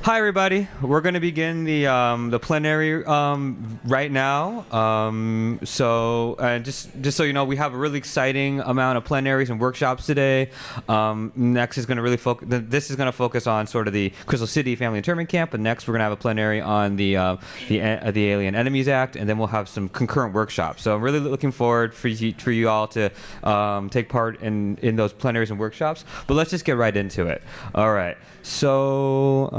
Hi, everybody. We're going to begin the plenary right now. Just so you know, we have a really exciting amount of plenaries and workshops today. Next is going to really focus. This is going to focus on sort of the Crystal City Family Internment Camp, but next we're going to have a plenary on the Alien Enemies Act, and then we'll have some concurrent workshops. So I'm really looking forward for you all to take part in those plenaries and workshops. But let's just get right into it. All right. So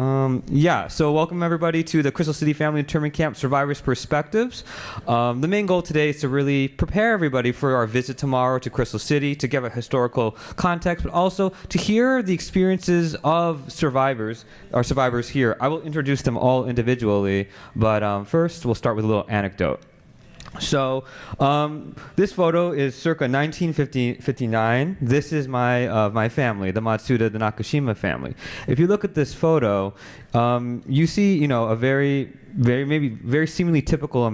welcome everybody to the Crystal City Family Internment Camp Survivors Perspectives. The main goal today is to really prepare everybody for our visit tomorrow to Crystal City, to give a historical context, but also to hear the experiences of our survivors here. I will introduce them all individually, but first we'll start with a little anecdote. So this photo is circa 1959. This is my family, the Matsuda, the Nakashima family. If you look at this photo, you see, a very seemingly typical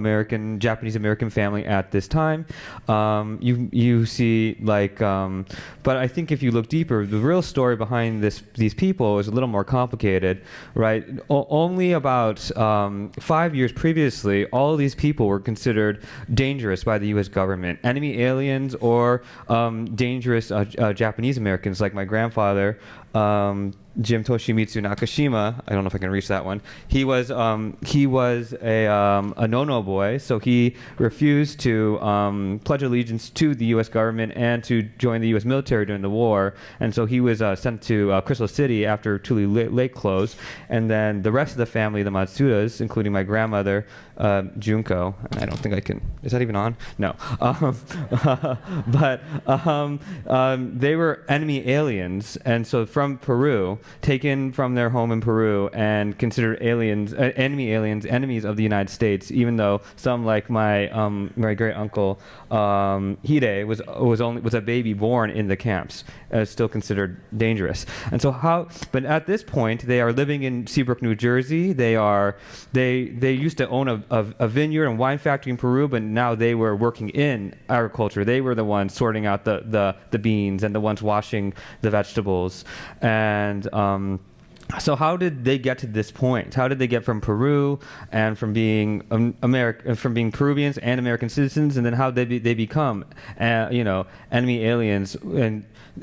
Japanese American family at this time. You see but I think if you look deeper, the real story behind these people is a little more complicated, right? Only about 5 years previously, all of these people were considered dangerous by the U.S. government, enemy aliens or dangerous Japanese Americans, like my grandfather. Jim Toshimitsu Nakashima. I don't know if I can reach that one. He was a no-no boy, so he refused to pledge allegiance to the U.S. government and to join the U.S. military during the war. And so he was sent to Crystal City after Tule Lake closed. And then the rest of the family, the Matsudas, including my grandmother, Junko. I don't think I can. Is that even on? No. But they were enemy aliens, and so from Peru, taken from their home in Peru and considered enemies of the United States, even though some, like my great uncle Hide was a baby born in the camps, still considered dangerous. And so but at this point they are living in Seabrook, New Jersey. They used to own a vineyard and wine factory in Peru, but now they were working in agriculture. They were the ones sorting out the beans and the ones washing the vegetables. And so how did they get to this point? How did they get from Peru and from being from being Peruvians and American citizens, and then how did they become enemy aliens?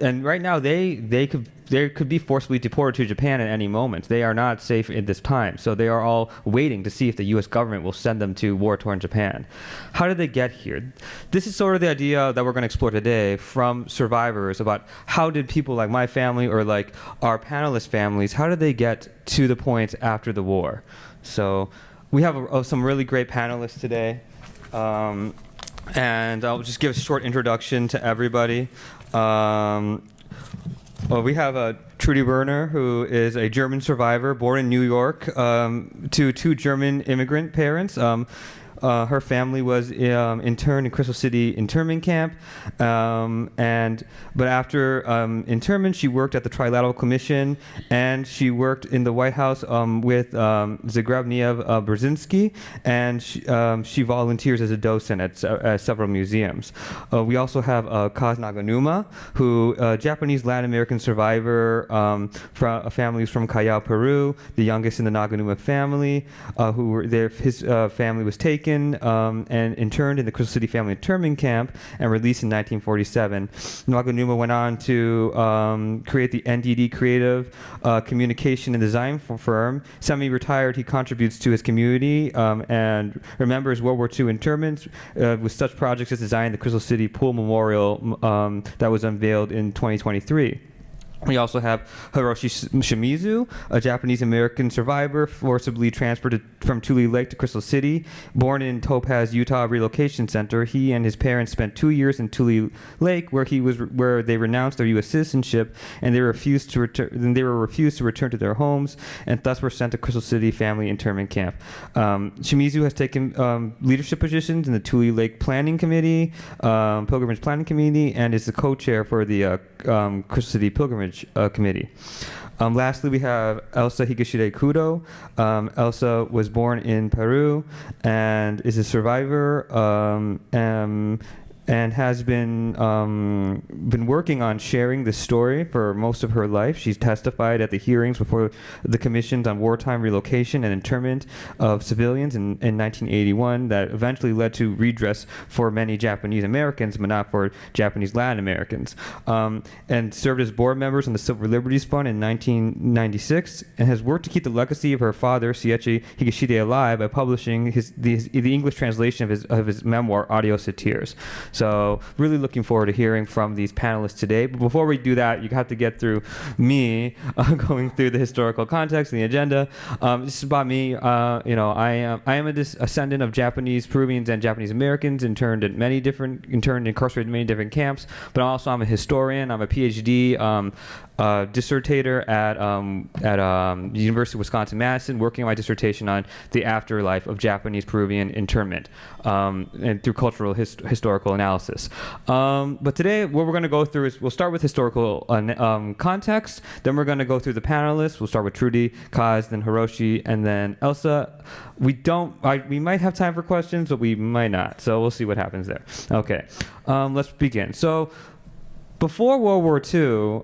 And right now they could be forcibly deported to Japan at any moment. They are not safe at this time, so they are all waiting to see if the U.S. government will send them to war-torn Japan. How did they get here? This is sort of the idea that we're going to explore today from survivors about how did people like my family or like our panelist families, how did they get to the point after the war? So we have some really great panelists today, and I'll just give a short introduction to everybody. Well, we have Trudy Werner, who is a German survivor born in New York to two German immigrant parents. Her family was interned in Crystal City Internment Camp, but after internment, she worked at the Trilateral Commission, and she worked in the White House with Zagrebniev Brzezinski, and she volunteers as a docent at several museums. We also have Kaz Naganuma, who Japanese Latin American survivor from families from Callao, Peru, the youngest in the Naganuma family, who were there. His family was taken and interned in the Crystal City Family Internment Camp and released in 1947. Naganuma went on to create the NDD Creative Communication and Design firm. Semi-retired, he contributes to his community and remembers World War II internments with such projects as designing the Crystal City Pool Memorial that was unveiled in 2023. We also have Hiroshi Shimizu, a Japanese-American survivor forcibly transported from Tule Lake to Crystal City. Born in Topaz, Utah Relocation Center, he and his parents spent 2 years in Tule Lake, where they renounced their U.S. citizenship, and they were refused to return to their homes, and thus were sent to Crystal City Family Internment Camp. Shimizu has taken leadership positions in the Tule Lake Planning Committee, Pilgrimage Planning Committee, and is the co-chair for the Crystal City Pilgrimage Committee. Lastly, we have Elsa Higashide Kudo. Elsa was born in Peru and is a survivor and has been working on sharing this story for most of her life. She's testified at the hearings before the commissions on wartime relocation and internment of civilians in 1981 that eventually led to redress for many Japanese Americans, but not for Japanese Latin Americans. And served as board members on the Civil Liberties Fund in 1996, and has worked to keep the legacy of her father, Seiichi Higashide, alive by publishing the English translation of his memoir, Adios to Tears. So really looking forward to hearing from these panelists today. But before we do that, you have to get through me going through the historical context and the agenda. This is about me. I am a descendant of Japanese Peruvians and Japanese Americans, interned incarcerated in many different camps. But also I'm a historian. I'm a PhD dissertator at the University of Wisconsin-Madison, working on my dissertation on the afterlife of Japanese Peruvian internment and through cultural historical analysis. But today, what we're going to go through is we'll start with historical context, then we're going to go through the panelists. We'll start with Trudy, Kaz, then Hiroshi, and then Elsa. We might have time for questions, but we might not. So we'll see what happens there. Okay, let's begin. So before World War II,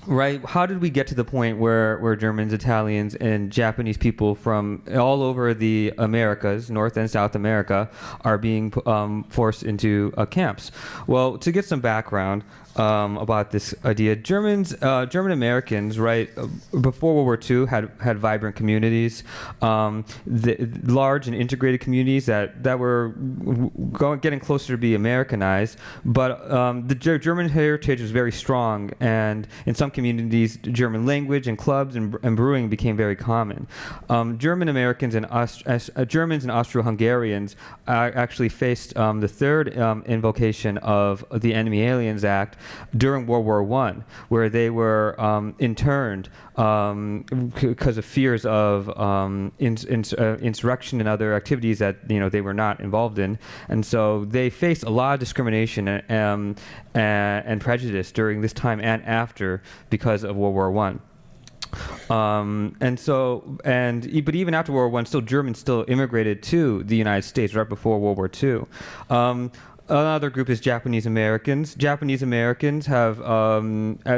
right, how did we get to the point where Germans, Italians, and Japanese people from all over the Americas, North and South America, are being forced into camps? Well, to get some background about this idea, German Americans, right, before World War II had vibrant communities, large and integrated communities that were getting closer to be Americanized, but the German heritage was very strong, and in some communities, German language and clubs and brewing became very common. German Americans and Germans and Austro-Hungarians actually faced the third invocation of the Enemy Aliens Act during World War I, where they were interned because of fears of insurrection and other activities that they were not involved in, and so they faced a lot of discrimination and prejudice during this time and after because of World War I. But even after World War I, Germans still immigrated to the United States right before World War II. Another group is Japanese Americans. Japanese Americans have,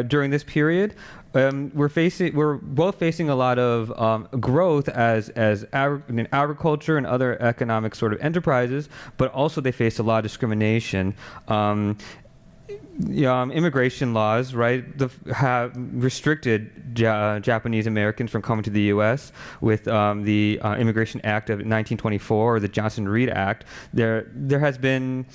during this period, we're both facing a lot of growth in agriculture and other economic sort of enterprises, but also they face a lot of discrimination. Immigration laws, right, have restricted Japanese Americans from coming to the U.S. with the Immigration Act of 1924, or the Johnson-Reed Act. There has been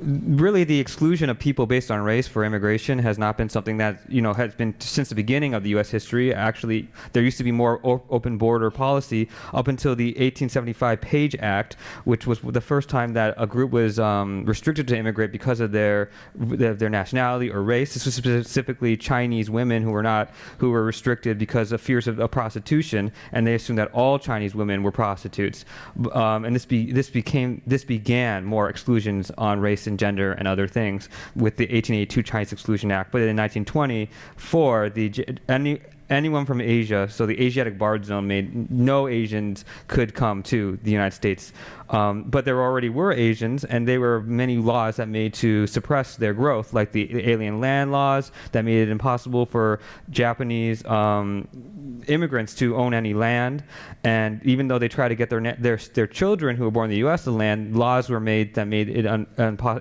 really the exclusion of people based on race for immigration has not been something that has been since the beginning of the U.S. history. Actually, there used to be more open border policy up until the 1875 Page Act, which was the first time that a group was restricted to immigrate because of their nationality or race. This was specifically Chinese women who were restricted because of fears of prostitution, and they assumed that all Chinese women were prostitutes. And this began more exclusions on race and gender and other things with the 1882 Chinese Exclusion Act. But in 1924, anyone from Asia, so the Asiatic Barred Zone made no Asians could come to the United States. But there already were Asians, and there were many laws that made to suppress their growth, like the alien land laws that made it impossible for Japanese immigrants to own any land. And even though they tried to get their children who were born in the U.S. the land, laws were made that made it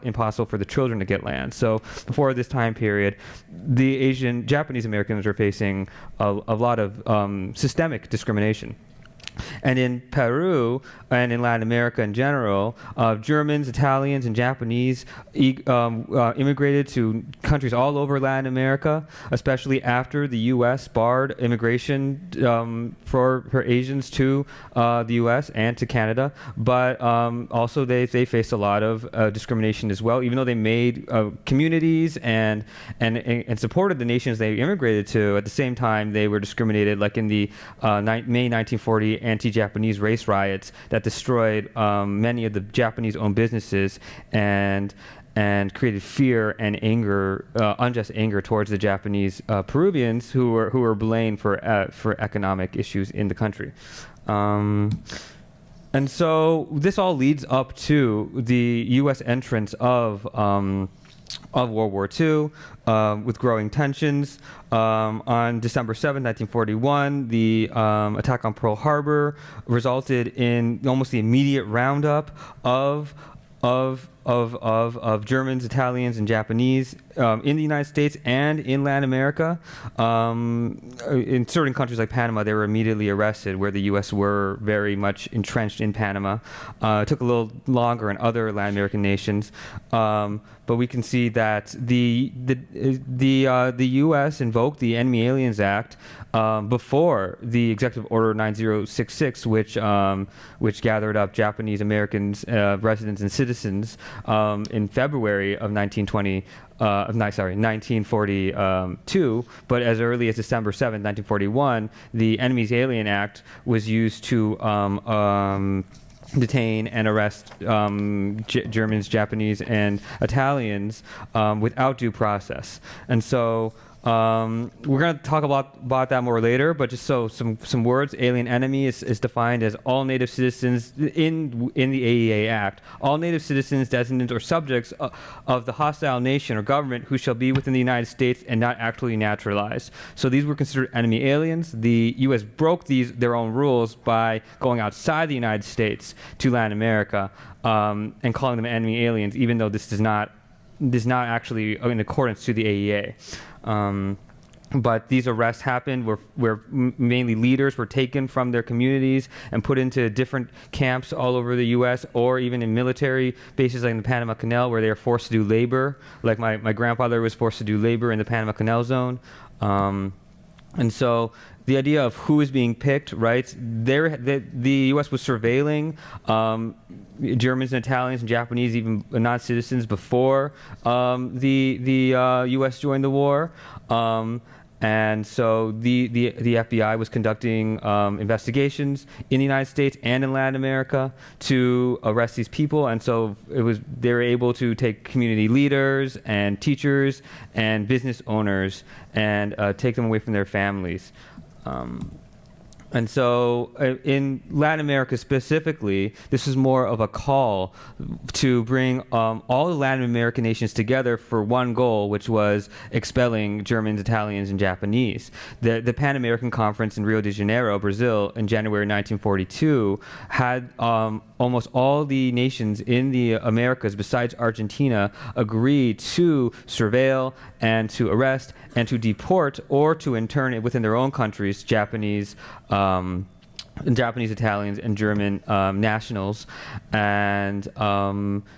impossible for the children to get land. So before this time period, the Japanese Americans were facing a lot of systemic discrimination. And in Peru and in Latin America in general, Germans, Italians, and Japanese immigrated to countries all over Latin America, especially after the U.S. barred immigration for Asians to the U.S. and to Canada. But also they faced a lot of discrimination as well, even though they made communities and supported the nations they immigrated to. At the same time, they were discriminated, like in the May 1940 anti-Japanese race riots that destroyed many of the Japanese-owned businesses and created fear and anger, unjust anger towards the Japanese Peruvians who were blamed for economic issues in the country. And so this all leads up to the U.S. entrance of World War II, with growing tensions. On December 7, 1941, the attack on Pearl Harbor resulted in almost the immediate roundup of Germans, Italians, and Japanese in the United States and in Latin America. In certain countries like Panama, they were immediately arrested, where the U.S. were very much entrenched in Panama. It took a little longer in other Latin American nations, but we can see that the U.S. invoked the Enemy Aliens Act before the Executive Order 9066, which gathered up Japanese Americans, residents and citizens in February of 1942, but as early as December 7, 1941, the Enemy's Alien Act was used to detain and arrest Germans, Japanese, and Italians without due process. And so we're going to talk about that more later, but just so some words. Alien enemy is defined as all native citizens in the AEA Act. All native citizens, descendants, or subjects of the hostile nation or government who shall be within the United States and not actually naturalized. So these were considered enemy aliens. The U.S. broke their own rules by going outside the United States to Latin America and calling them enemy aliens, even though this is not actually in accordance to the AEA. But these arrests happened where mainly leaders were taken from their communities and put into different camps all over the U.S. or even in military bases like in the Panama Canal, where they were forced to do labor. Like my grandfather was forced to do labor in the Panama Canal Zone. And so the idea of who is being picked, right? The U.S. was surveilling Germans and Italians and Japanese, even non-citizens, before the U.S. joined the war. And so the FBI was conducting investigations in the United States and in Latin America to arrest these people. And so they were able to take community leaders and teachers and business owners and take them away from their families. And so in Latin America specifically, this is more of a call to bring all the Latin American nations together for one goal, which was expelling Germans, Italians, and Japanese. The Pan American Conference in Rio de Janeiro, Brazil, in January 1942 had almost all the nations in the Americas, besides Argentina, agree to surveil and to arrest and to deport or to intern within their own countries Japanese, Italians, and German nationals. And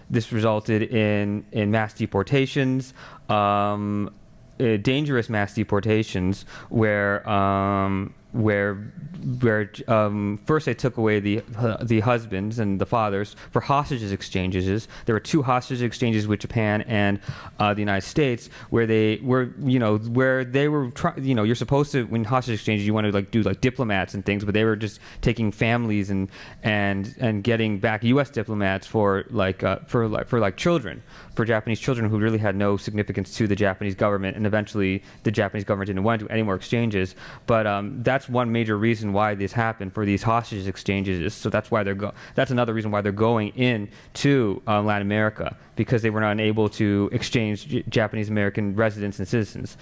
this resulted in mass deportations, dangerous mass deportations, where first they took away the husbands and the fathers for hostages exchanges. There were 2 hostage exchanges with Japan and the United States, where you're supposed to, when hostage exchanges, you want to do diplomats and things, but they were just taking families and getting back U.S. diplomats for children, for Japanese children who really had no significance to the Japanese government, and eventually the Japanese government didn't want to do any more exchanges. But that's one major reason why this happened, for these hostage exchanges. So that's why that's another reason why they're going into Latin America, because they were not able to exchange Japanese American residents and citizens.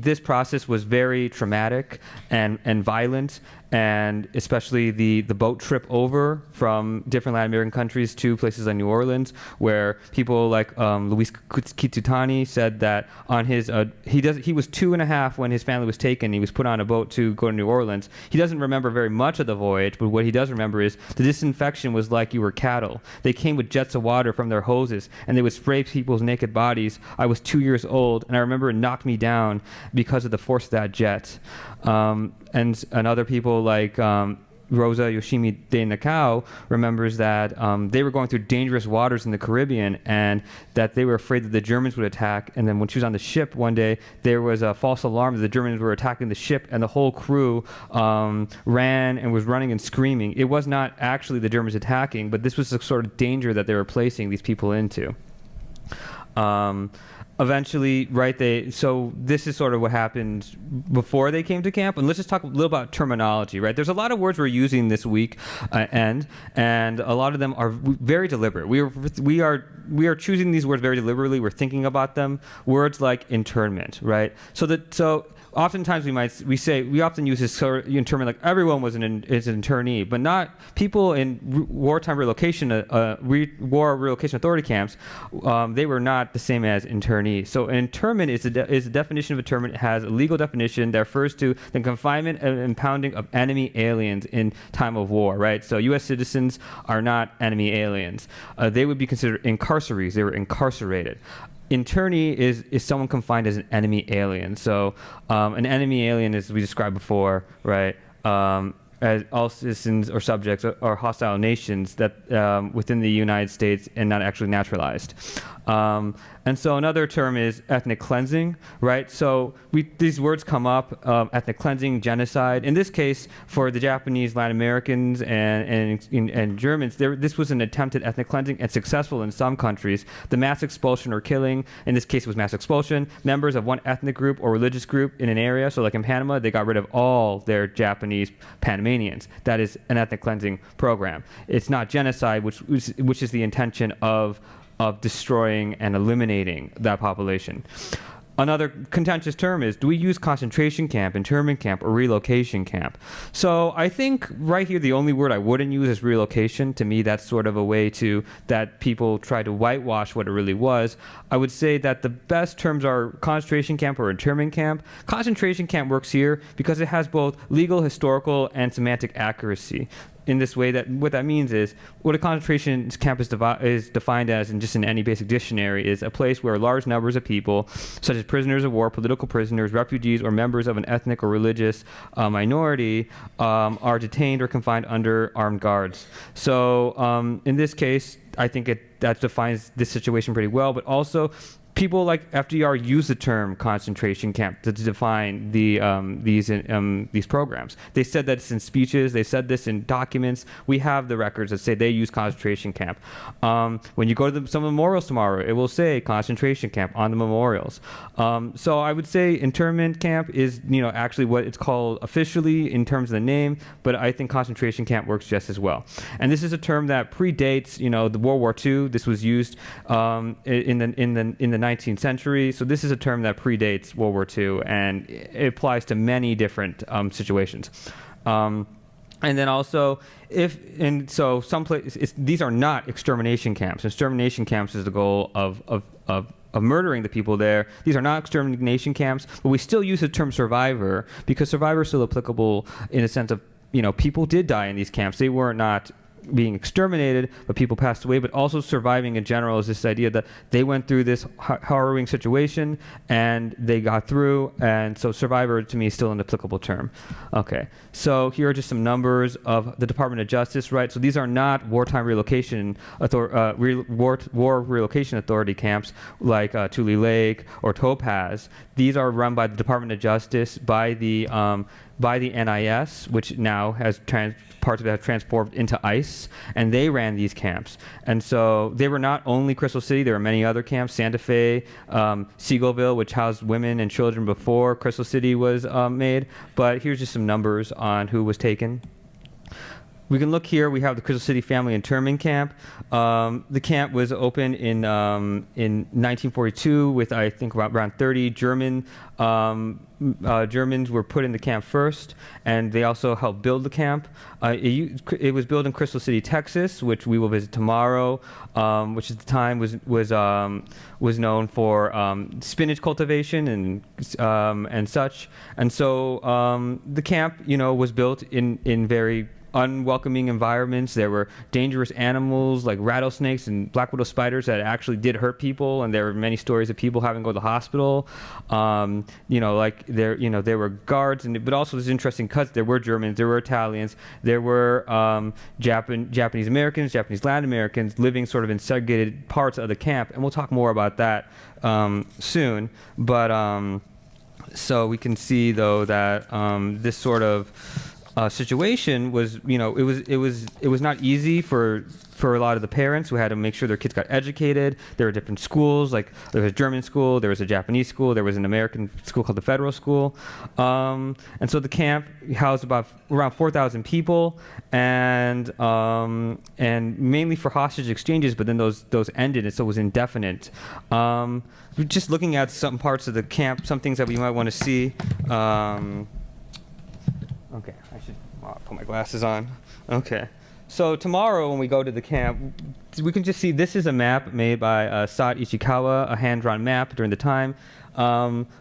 This process was very traumatic and violent, and especially the boat trip over from different Latin American countries to places like New Orleans, where people like Luis Kitutani said that on his he was 2.5 when his family was taken. He was put on a boat to go to New Orleans. He doesn't remember very much of the voyage, but what he does remember is the disinfection was like you were cattle. They came with jets of water from their hoses, and they would spray people's naked bodies. I was 2 years old, and I remember it knocked me down because of the force of that jet. And other people like Rosa Yoshimi de Nakao remembers that they were going through dangerous waters in the Caribbean, and that they were afraid that the Germans would attack. And then when she was on the ship one day, there was a false alarm that the Germans were attacking the ship, and the whole crew ran and was running and screaming. It was not actually the Germans attacking, but this was the sort of danger that they were placing these people into. Eventually, right, so this is sort of what happened before they came to camp. And let's just talk a little about terminology, right? There's a lot of words we're using this week, and a lot of them are very deliberate. We are choosing these words very deliberately. We're thinking about them. Words like internment, right? So oftentimes we often use this internment like everyone is an internee, but not people in wartime relocation war relocation authority camps. They were not the same as internees. So an internment is the definition of internment. It has a legal definition that refers to the confinement and impounding of enemy aliens in time of war, right? So U.S. citizens are not enemy aliens. They would be considered incarcerees. They were incarcerated. Internee is someone confined as an enemy alien. So an enemy alien, as we described before, right? As all citizens or subjects or hostile nations that within the United States and not actually naturalized. And so another term is ethnic cleansing, right? So these words come up, ethnic cleansing, genocide. In this case, for the Japanese, Latin Americans, and Germans, this was an attempted ethnic cleansing and successful in some countries. The mass expulsion or killing, in this case it was mass expulsion, members of one ethnic group or religious group in an area. So like in Panama, they got rid of all their Japanese Panamanians. That is an ethnic cleansing program. It's not genocide, which is the intention of destroying and eliminating that population. Another contentious term is, do we use concentration camp, internment camp, or relocation camp? So I think right here the only word I wouldn't use is relocation. To me, that's sort of a way that people try to whitewash what it really was. I would say that the best terms are concentration camp or internment camp. Concentration camp works here because it has both legal, historical, and semantic accuracy. In this way, that what that means is what a concentration camp is defined as, and just in any basic dictionary, is a place where large numbers of people, such as prisoners of war, political prisoners, refugees, or members of an ethnic or religious minority, are detained or confined under armed guards. So in this case, I think that defines this situation pretty well, but also people like FDR use the term concentration camp to define these programs. They said that it's in speeches. They said this in documents. We have the records that say they use concentration camp. When you go to some memorials tomorrow, it will say concentration camp on the memorials. So I would say internment camp is actually what it's called officially in terms of the name, but I think concentration camp works just as well. And this is a term that predates the World War II. This was used in the 19th century. So this is a term that predates World War II, and it applies to many different situations. And then also, some places, these are not extermination camps. Extermination camps is the goal of murdering the people there. These are not extermination camps, but we still use the term survivor because survivor is still applicable in a sense of, people did die in these camps. They were not being exterminated, but people passed away. But also surviving in general is this idea that they went through this harrowing situation and they got through, and so survivor to me is still an applicable term. Okay, so here are just some numbers of the Department of Justice, right? So these are not wartime relocation war relocation authority camps like Tule Lake or Topaz. These are run by the Department of Justice, by the NIS, which now has parts of it have transformed into ICE, and they ran these camps. And so they were not only Crystal City, there were many other camps, Santa Fe, Seagoville, which housed women and children before Crystal City was made. But here's just some numbers on who was taken. We can look here. We have the Crystal City Family Internment Camp. The camp was opened in 1942 with, I think, around 30 Germans were put in the camp first, and they also helped build the camp. It was built in Crystal City, Texas, which we will visit tomorrow, which at the time was known for spinach cultivation and such. And so the camp, was built in very unwelcoming environments. There were dangerous animals like rattlesnakes and black widow spiders that actually did hurt people, and there were many stories of people having to go to the hospital. There were guards, but also there's interesting cuts. There were Germans, there were Italians, there were Japanese Americans, Japanese Latin Americans living sort of in segregated parts of the camp, and we'll talk more about that soon. But so we can see though that this sort of situation was, it was not easy for a lot of the parents who had to make sure their kids got educated. There were different schools, like there was a German school, there was a Japanese school, there was an American school called the Federal School, and so the camp housed around 4,000 people, and mainly for hostage exchanges. But then those ended, and so it was indefinite. Just looking at some parts of the camp, some things that we might want to see. Okay, I should put my glasses on. Okay. So tomorrow when we go to the camp, we can just see this is a map made by Saad Ichikawa, a hand-drawn map during the time.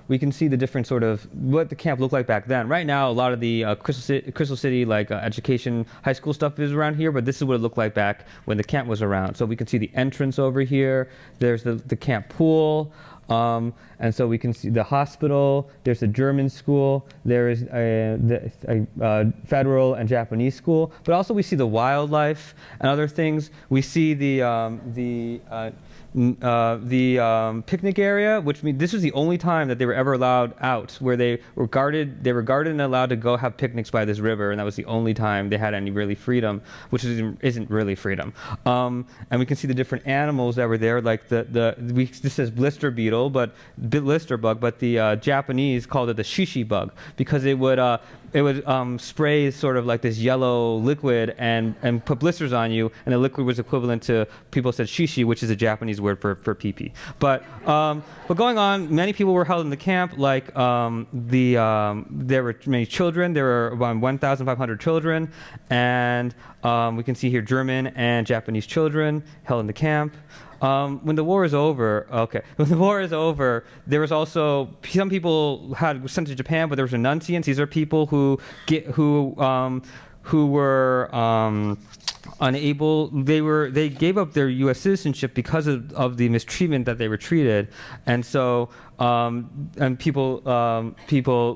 We can see the different sort of what the camp looked like back then. Right now, a lot of the Crystal City like education, high school stuff is around here, but this is what it looked like back when the camp was around. So we can see the entrance over here. There's the camp pool. And so we can see the hospital, there's a German school, there is a federal and Japanese school, but also we see the wildlife and other things. We see the picnic area, which means this was the only time that they were ever allowed out, where they were guarded and allowed to go have picnics by this river, and that was the only time they had any really freedom, which isn't really freedom. And we can see the different animals that were there, like this says blister beetle, but blister bug, but the Japanese called it the shishi bug because it would spray sort of like this yellow liquid and put blisters on you, and the liquid was equivalent to, people said shishi, which is a Japanese word for pee-pee. But going on, many people were held in the camp, like there were many children. There were around 1,500 children, and we can see here German and Japanese children held in the camp. When the war is over, there was also some people were sent to Japan, but there was renunciants. These are people who were unable. They gave up their U.S. citizenship because of the mistreatment that they were treated, and so and people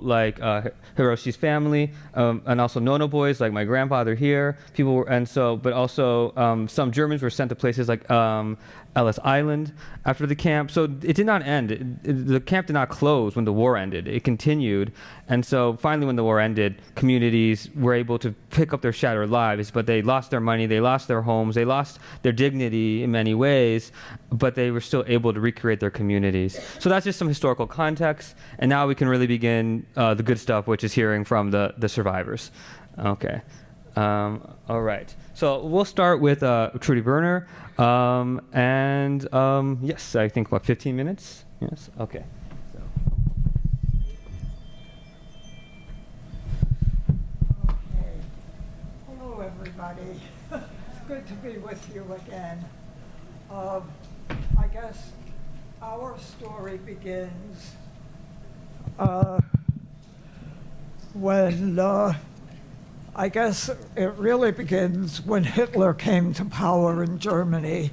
like Hiroshi's family, and also Nono boys like my grandfather here. But also some Germans were sent to places like Ellis Island after the camp. So it did not end. The camp did not close when the war ended. It continued. And so finally when the war ended, communities were able to pick up their shattered lives, but they lost their money, they lost their homes, they lost their dignity in many ways, but they were still able to recreate their communities. So that's just some historical context. And now we can really begin the good stuff, which is hearing from the survivors. Okay. All right. So we'll start with Trudy Werner. Yes, I think, 15 minutes? Yes? Okay. So. Okay. Hello, everybody. It's good to be with you again. I guess our story begins when I guess it really begins when Hitler came to power in Germany,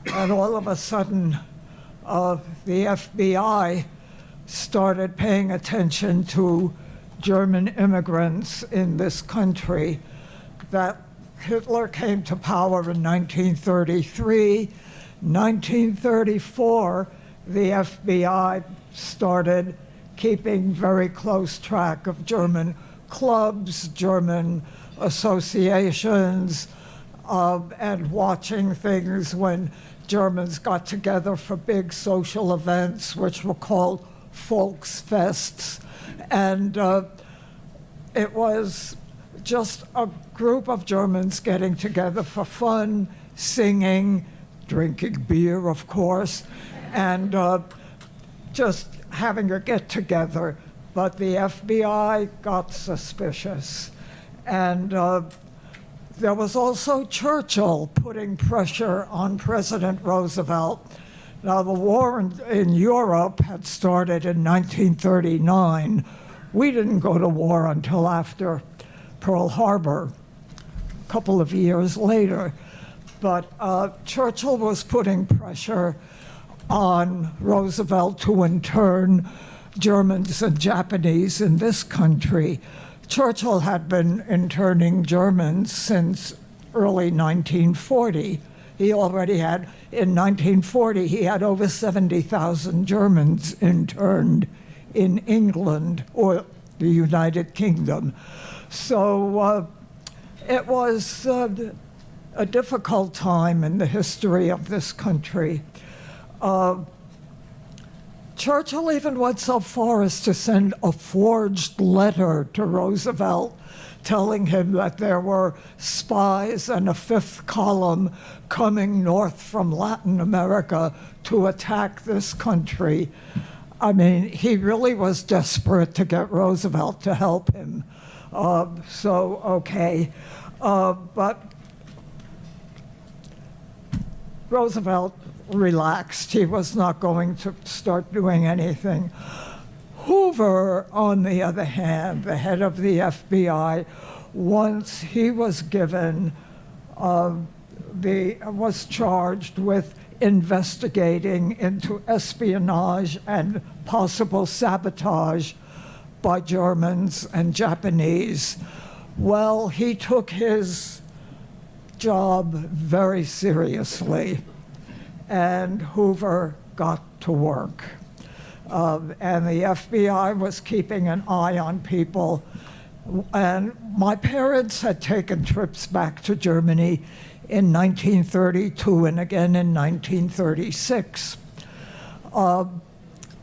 and all of a sudden the FBI started paying attention to German immigrants in this country. That Hitler came to power in 1933. 1934, the FBI started keeping very close track of German clubs, German associations, and watching things when Germans got together for big social events, which were called Volksfests. And it was just a group of Germans getting together for fun, singing, drinking beer, of course, and just having a get-together. But the FBI got suspicious. And there was also Churchill putting pressure on President Roosevelt. Now, the war in Europe had started in 1939. We didn't go to war until after Pearl Harbor, a couple of years later. But Churchill was putting pressure on Roosevelt to intern Germans and Japanese in this country. Churchill had been interning Germans since early 1940. He already had, in 1940, he had over 70,000 Germans interned in England or the United Kingdom. So it was a difficult time in the history of this country. Churchill even went so far as to send a forged letter to Roosevelt telling him that there were spies and a fifth column coming north from Latin America to attack this country. I mean, he really was desperate to get Roosevelt to help him. Okay. But Roosevelt relaxed. He was not going to start doing anything. Hoover, on the other hand, the head of the FBI, once he was given, was charged with investigating into espionage and possible sabotage by Germans and Japanese. Well, he took his job very seriously, and Hoover got to work. And the FBI was keeping an eye on people. And my parents had taken trips back to Germany in 1932 and again in 1936. The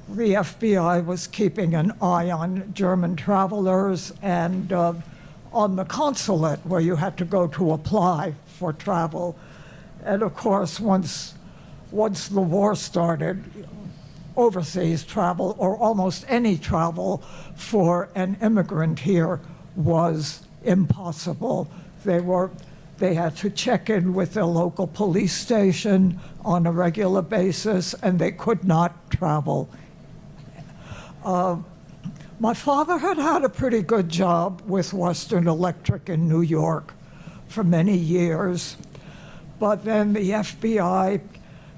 FBI was keeping an eye on German travelers and on the consulate where you had to go to apply for travel. And of course, once the war started, overseas travel, or almost any travel for an immigrant here, was impossible. They had to check in with their local police station on a regular basis, and they could not travel. My father had a pretty good job with Western Electric in New York for many years, but then the FBI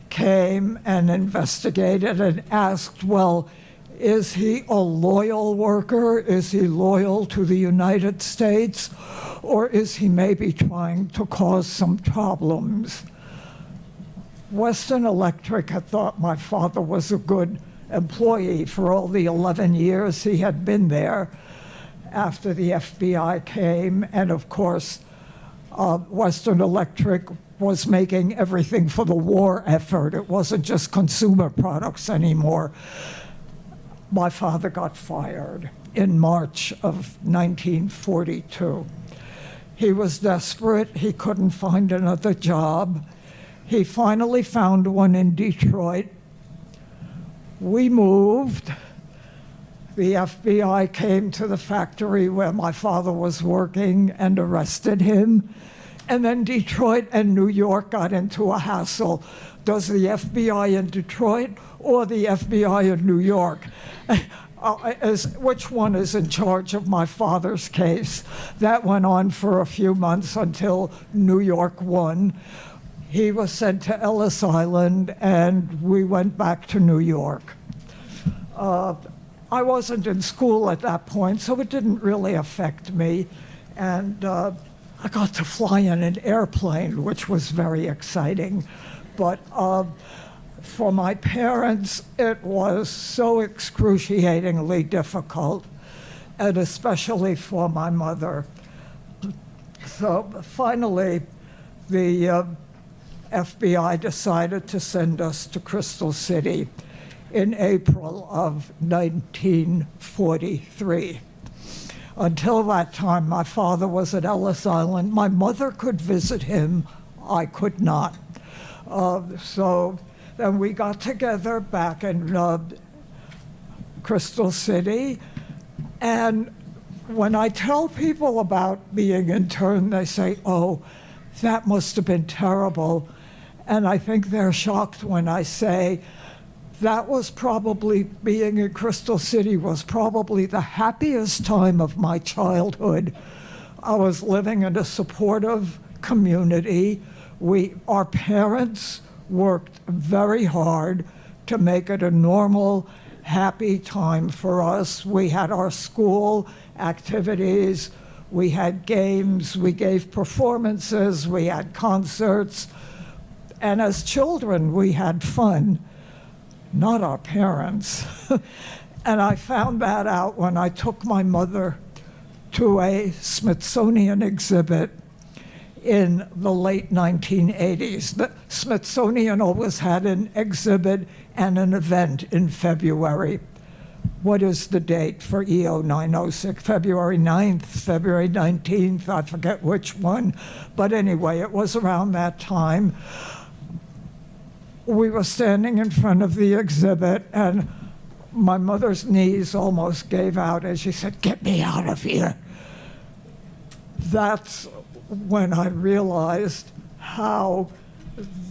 came and investigated and asked, well, is he a loyal worker? Is he loyal to the United States? Or is he maybe trying to cause some problems? Western Electric had thought my father was a good employee for all the 11 years he had been there after the FBI came. And of course, Western Electric was making everything for the war effort. It wasn't just consumer products anymore. My father got fired in March of 1942. He was desperate. He couldn't find another job. He finally found one in Detroit. We moved. The FBI came to the factory where my father was working and arrested him. And then Detroit and New York got into a hassle. Does the FBI in Detroit or the FBI in New York? Which one is in charge of my father's case? That went on for a few months until New York won. He was sent to Ellis Island, and we went back to New York. I wasn't in school at that point, so it didn't really affect me. And I got to fly in an airplane, which was very exciting. But for my parents, it was so excruciatingly difficult, and especially for my mother. So finally, the FBI decided to send us to Crystal City in April of 1943. Until that time, my father was at Ellis Island. My mother could visit him. I could not. So then we got together back in Crystal City. And when I tell people about being interned, they say, oh, that must have been terrible. And I think they're shocked when I say, that was probably, being in Crystal City was probably the happiest time of my childhood. I was living in a supportive community. Our parents worked very hard to make it a normal, happy time for us. We had our school activities, we had games, we gave performances, we had concerts, and as children, we had fun. Not our parents. And I found that out when I took my mother to a Smithsonian exhibit in the late 1980s. The Smithsonian always had an exhibit and an event in February. What is the date for EO 906? February 9th, February 19th, I forget which one. But anyway, it was around that time. We were standing in front of the exhibit, and my mother's knees almost gave out as she said, "Get me out of here." That's when I realized how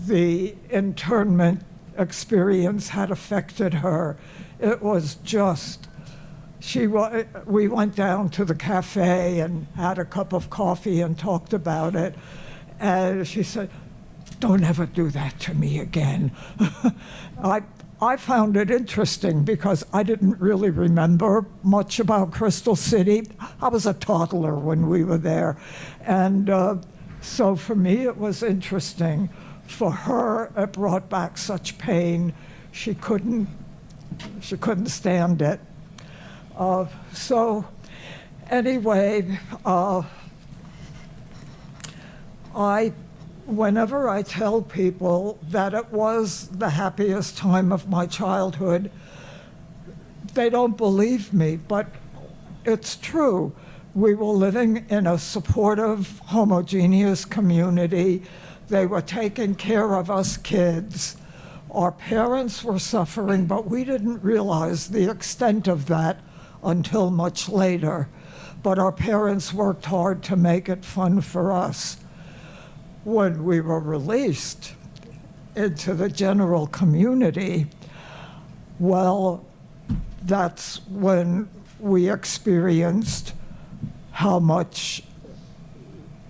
the internment experience had affected her. It was just, we went down to the cafe and had a cup of coffee and talked about it. And she said, "Don't ever do that to me again." I found it interesting because I didn't really remember much about Crystal City. I was a toddler when we were there. And so for me, it was interesting. For her, it brought back such pain. She couldn't stand it. So anyway, whenever I tell people that it was the happiest time of my childhood, they don't believe me, but it's true. We were living in a supportive, homogeneous community. They were taking care of us kids. Our parents were suffering, but we didn't realize the extent of that until much later. But our parents worked hard to make it fun for us. When we were released into the general community, well, that's when we experienced how much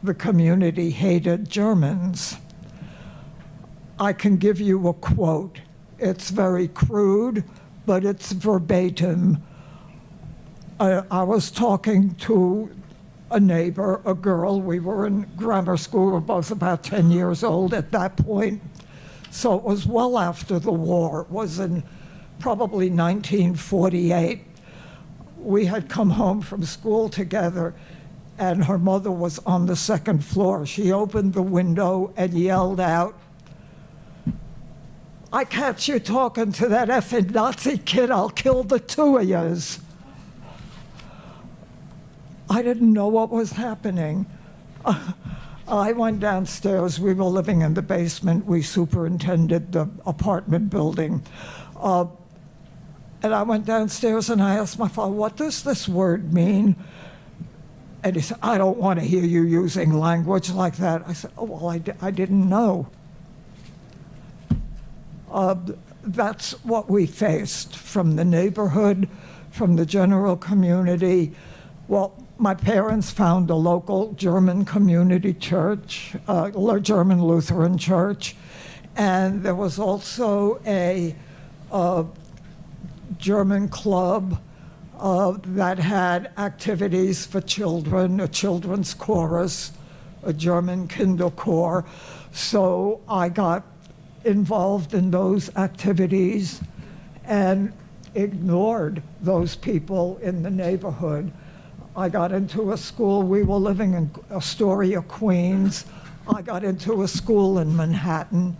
the community hated Germans. I can give you a quote. It's very crude, but it's verbatim. I was talking to a neighbor, a girl. We were in grammar school. We were both about 10 years old at that point. So it was well after the war. It was in probably 1948. We had come home from school together, and her mother was on the second floor. She opened the window and yelled out, "I catch you talking to that effing Nazi kid, I'll kill the two of yous." I didn't know what was happening. I went downstairs. We were living in the basement. We superintended the apartment building. And I went downstairs and I asked my father, "What does this word mean?" And he said, "I don't want to hear you using language like that." I said, "Oh, well, I didn't know." That's what we faced from the neighborhood, from the general community. Well, my parents found a local German community church, German Lutheran church, and there was also a German club that had activities for children, a children's chorus, a German Kinderchor. So I got involved in those activities and ignored those people in the neighborhood. I got into a school. We were living in Astoria, Queens. I got into a school in Manhattan.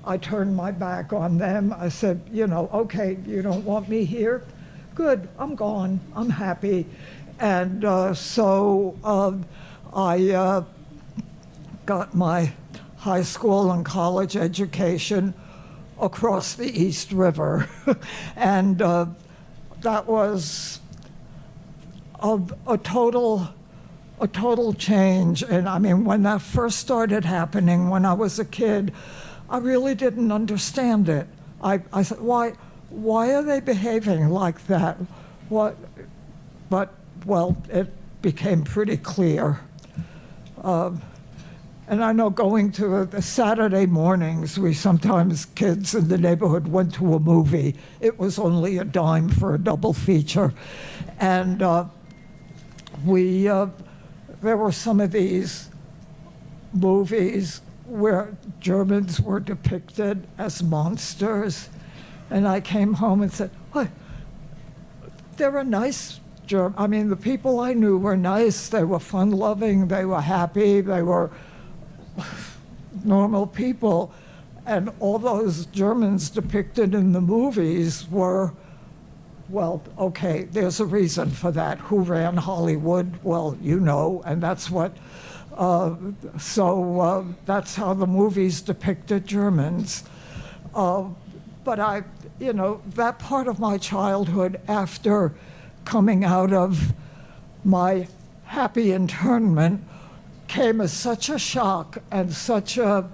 I turned my back on them. I said, "Okay, you don't want me here? Good, I'm gone. I'm happy." And so I got my high school and college education across the East River. And that was a total change. And I mean, when that first started happening, when I was a kid, I really didn't understand it. I said, why are they behaving like that? What? But, well, it became pretty clear. And I know going to the Saturday mornings, we sometimes, kids in the neighborhood, went to a movie. It was only a dime for a double feature. And there were some of these movies where Germans were depicted as monsters. And I came home and said, "What? They're a nice I mean, the people I knew were nice, they were fun-loving, they were happy, they were normal people. And all those Germans depicted in the movies were, well, okay, there's a reason for that. Who ran Hollywood? Well, you know, and that's what, that's how the movies depicted Germans. But that part of my childhood after coming out of my happy internment came as such a shock and such a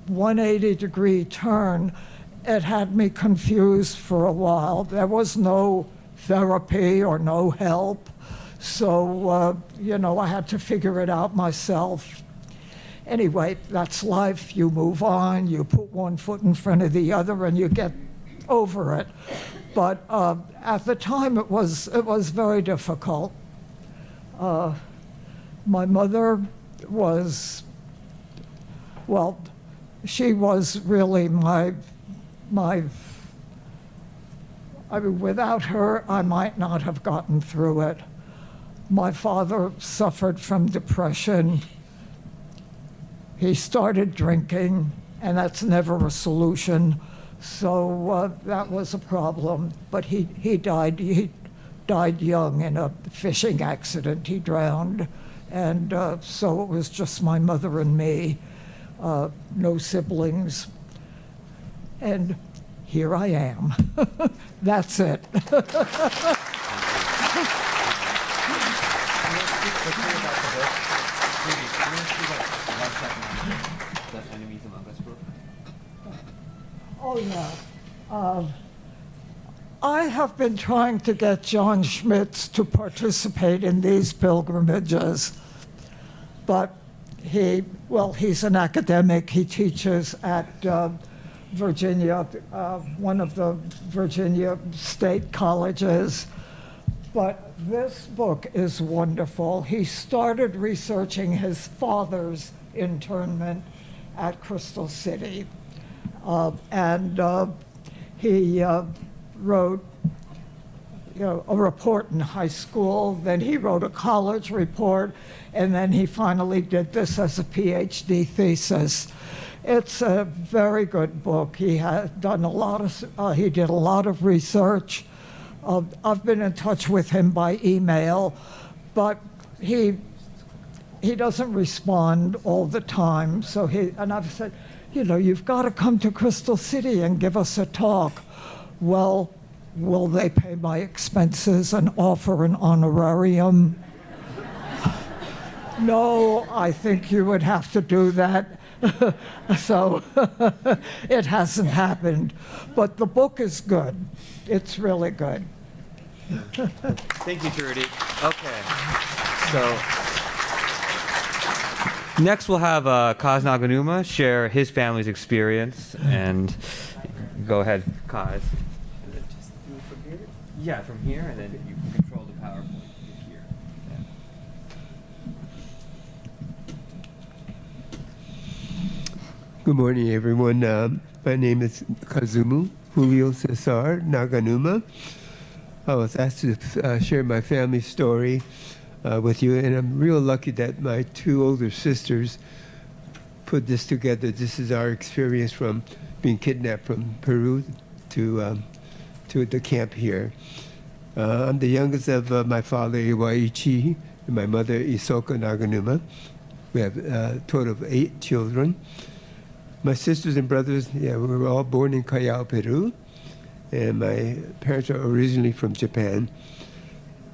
180-degree turn. It had me confused for a while. There was no therapy or no help. So, I had to figure it out myself. Anyway, that's life. You move on, you put one foot in front of the other, and you get over it. But at the time, it was very difficult. My mother was, well, she was really my, I mean, without her, I might not have gotten through it. My father suffered from depression. He started drinking, and that's never a solution. So that was a problem. But he died young in a fishing accident. He drowned. And so it was just my mother and me, no siblings. And here I am. That's it. Oh, yeah. I have been trying to get John Schmitz to participate in these pilgrimages, but he's an academic. He teaches at Virginia, one of the Virginia state colleges. But this book is wonderful. He started researching his father's internment at Crystal City. He wrote a report in high school, then he wrote a college report, and then he finally did this as a PhD thesis. It's a very good book. He had done he did a lot of research. I've been in touch with him by email, but he doesn't respond all the time. And I've said, you've got to come to Crystal City and give us a talk. Well, will they pay my expenses and offer an honorarium? No, I think you would have to do that. So it hasn't happened. But the book is good. It's really good. Thank you, Trudy. Okay. So next we'll have Kaz Naganuma share his family's experience. And go ahead, Kaz. Just do it from here? Yeah, from here, and then you can control the PowerPoint here. Yeah. Good morning, everyone. My name is Kazumu Julio Cesar Naganuma. I was asked to share my family story with you, and I'm real lucky that my two older sisters put this together. This is our experience from being kidnapped from Peru to the camp here. I'm the youngest of my father, Iwaichi, and my mother, Isoka Naganuma. We have a total of 8 children. My sisters and brothers, we were all born in Callao, Peru, and my parents are originally from Japan.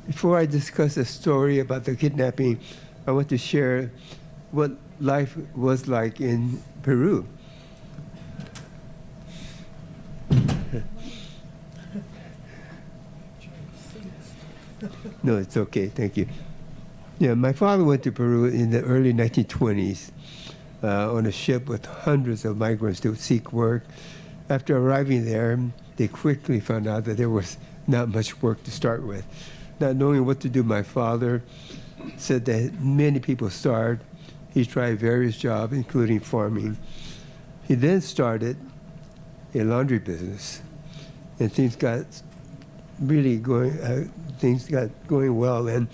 Before I discuss a story about the kidnapping, I want to share what life was like in Peru. No, it's okay, thank you. Yeah, my father went to Peru in the early 1920s on a ship with hundreds of migrants to seek work. After arriving there, they quickly found out that there was not much work to start with. Not knowing what to do, my father said that many people starved. He tried various jobs, including farming. He then started a laundry business, and things got really things got going well. And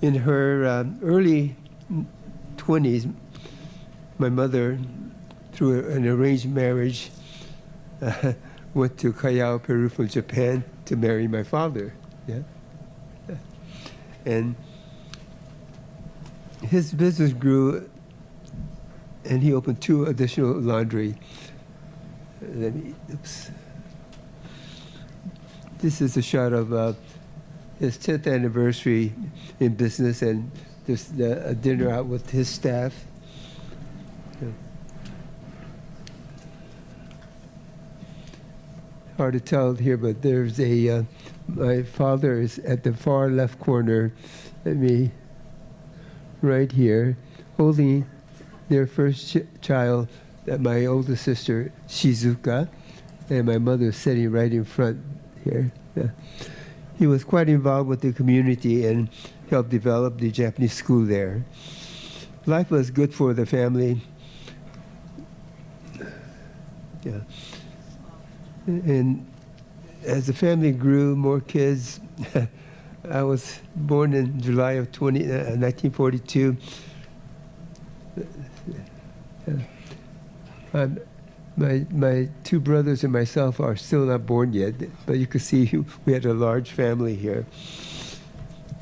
in her early 20s, my mother, through an arranged marriage, went to Callao, Peru from Japan to marry my father. Yeah. And his business grew, and he opened 2 additional laundry. Oops. This is a shot of his 10th anniversary in business, and there's a dinner out with his staff. Yeah. Hard to tell here, but there's my father is at the far left corner, right here, holding their first child, my oldest sister, Shizuka, and my mother sitting right in front here. Yeah. He was quite involved with the community and helped develop the Japanese school there. Life was good for the family. Yeah. And as the family grew, more kids. I was born in July of 1942. My 2 brothers and myself are still not born yet, but you can see we had a large family here.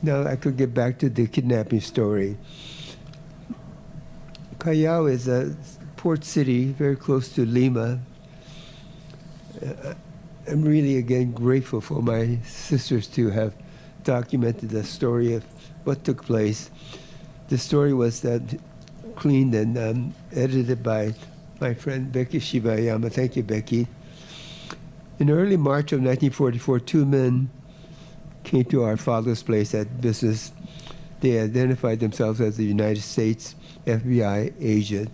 Now I could get back to the kidnapping story. Callao is a port city very close to Lima. I'm really, again, grateful for my sisters to have documented the story of what took place. The story was cleaned and edited by my friend Becky Shibayama. Thank you, Becky. In early March of 1944, 2 men came to our father's place at business. They identified themselves as the United States FBI agent.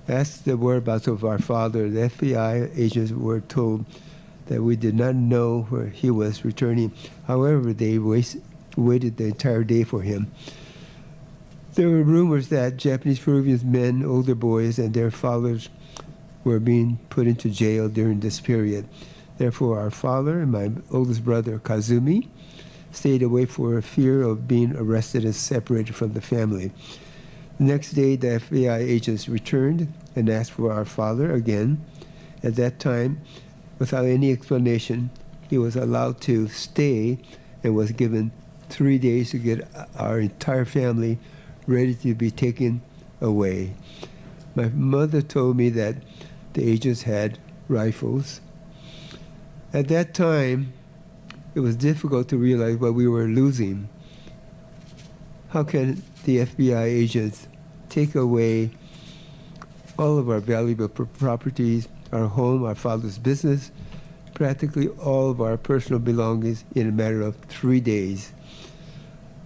Asked the whereabouts of our father, the FBI agents were told that we did not know where he was returning. However, they waited the entire day for him. There were rumors that Japanese Peruvian men, older boys, and their fathers were being put into jail during this period. Therefore, our father and my oldest brother, Kazumi, stayed away for fear of being arrested and separated from the family. The next day, the FBI agents returned and asked for our father again. At that time, without any explanation, he was allowed to stay and was given 3 days to get our entire family ready to be taken away. My mother told me that the agents had rifles. At that time, it was difficult to realize what we were losing. How can the FBI agents take away all of our valuable properties, our home, our father's business, practically all of our personal belongings in a matter of 3 days?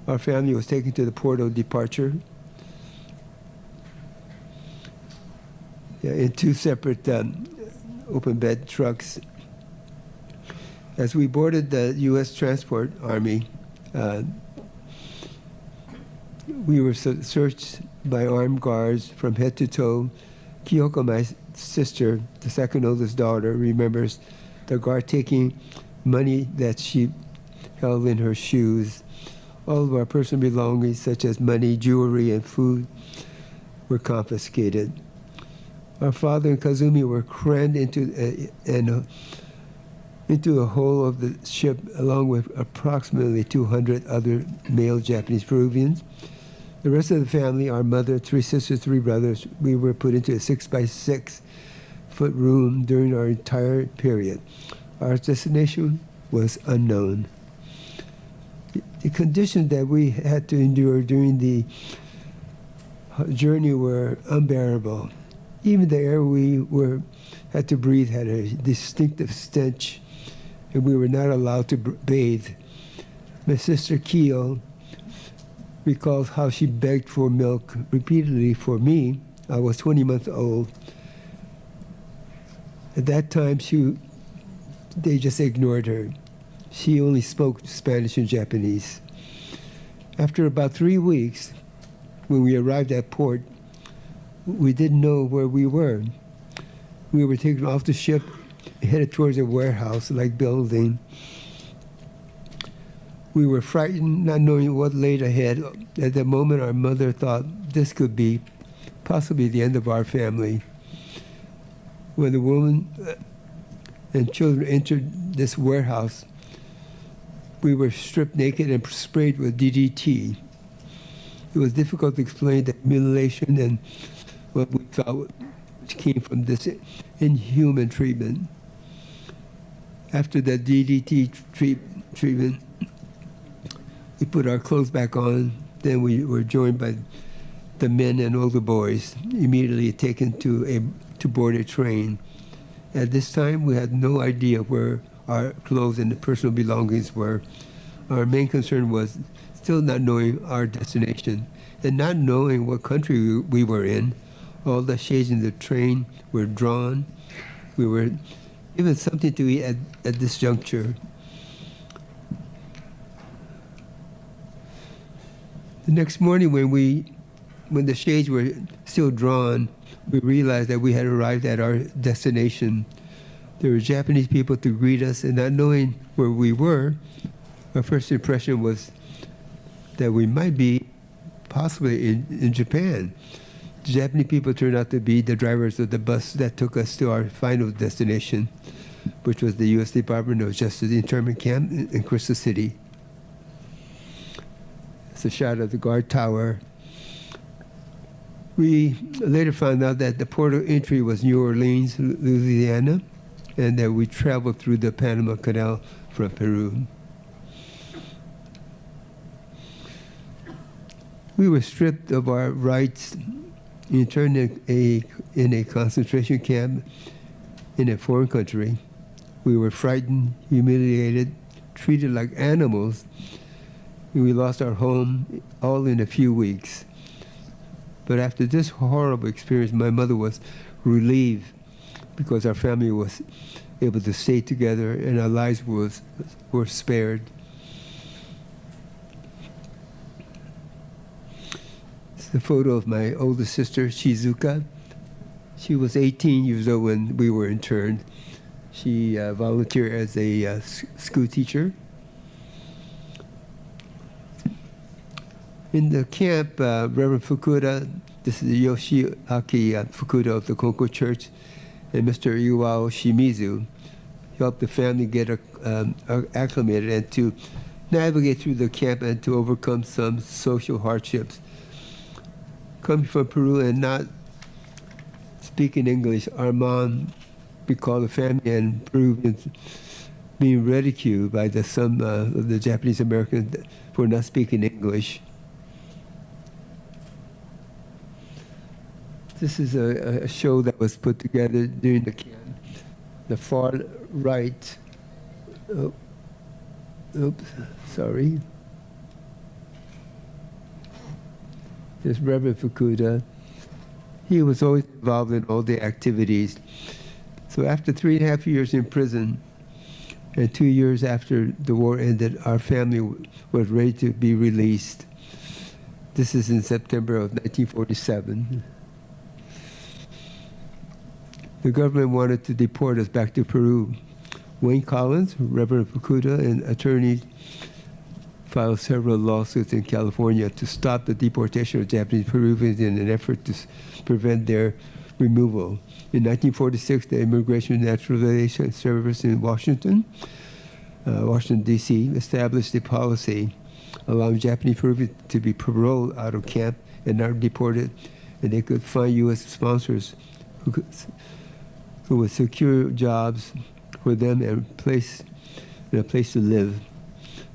Our family was taken to the port of departure in 2 separate open bed trucks. As we boarded the U.S. Transport Army, we were searched by armed guards from head to toe. Kyoko, my sister, the second oldest daughter, remembers the guard taking money that she held in her shoes. All of our personal belongings, such as money, jewelry, and food, were confiscated. Our father and Kazumi were crammed into a hole of the ship, along with approximately 200 other male Japanese Peruvians. The rest of the family, our mother, 3 sisters, 3 brothers, we were put into a 6-by-6 foot room during our entire period. Our destination was unknown. The conditions that we had to endure during the journey were unbearable. Even the air we had to breathe had a distinctive stench, and we were not allowed to bathe. My sister Kyo recalls how she begged for milk repeatedly for me. I was 20 months old. At that time, they just ignored her. She only spoke Spanish and Japanese. After about 3 weeks, when we arrived at port, we didn't know where we were. We were taken off the ship, headed towards a warehouse-like building. We were frightened, not knowing what laid ahead. At the moment, our mother thought this could be possibly the end of our family. When the woman and children entered this warehouse, we were stripped naked and sprayed with DDT. It was difficult to explain the mutilation and what we thought came from this inhuman treatment. After the DDT treatment, we put our clothes back on. Then we were joined by the men and older boys, immediately taken to board a train. At this time, we had no idea where our clothes and the personal belongings were. Our main concern was still not knowing our destination and not knowing what country we were in. All the shades in the train were drawn. We were given something to eat at this juncture. The next morning, when the shades were still drawn, we realized that we had arrived at our destination. There were Japanese people to greet us, and not knowing where we were, our first impression was that we might be possibly in Japan. The Japanese people turned out to be the drivers of the bus that took us to our final destination, which was the U.S. Department of Justice internment camp in Crystal City. It's a shot of the guard tower. We later found out that the port of entry was New Orleans, Louisiana, and that we traveled through the Panama Canal from Peru. We were stripped of our rights, interned in a concentration camp in a foreign country. We were frightened, humiliated, treated like animals, and we lost our home all in a few weeks. But after this horrible experience, my mother was relieved because our family was able to stay together and our lives were spared. It's a photo of my older sister, Shizuka. She was 18 years old when we were interned. She volunteered as a school teacher. In the camp, Reverend Fukuda, this is Yoshiaki Fukuda of the Konko Church, and Mr. Iwao Shimizu helped the family get acclimated and to navigate through the camp and to overcome some social hardships. Coming from Peru and not speaking English, our mom recalled the family and Peruvians being ridiculed by some of the Japanese Americans for not speaking English. This is a show that was put together during the camp. The far right, sorry. There's Reverend Fukuda. He was always involved in all the activities. So after 3.5 years in prison, and 2 years after the war ended, our family was ready to be released. This is in September of 1947. The government wanted to deport us back to Peru. Wayne Collins, Reverend Fukuda, and attorneys filed several lawsuits in California to stop the deportation of Japanese Peruvians in an effort to prevent their removal. In 1946, the Immigration and Naturalization Service in Washington, D.C., established a policy allowing Japanese Peruvians to be paroled out of camp and not deported, and they could find U.S. sponsors who would secure jobs for them and a place to live.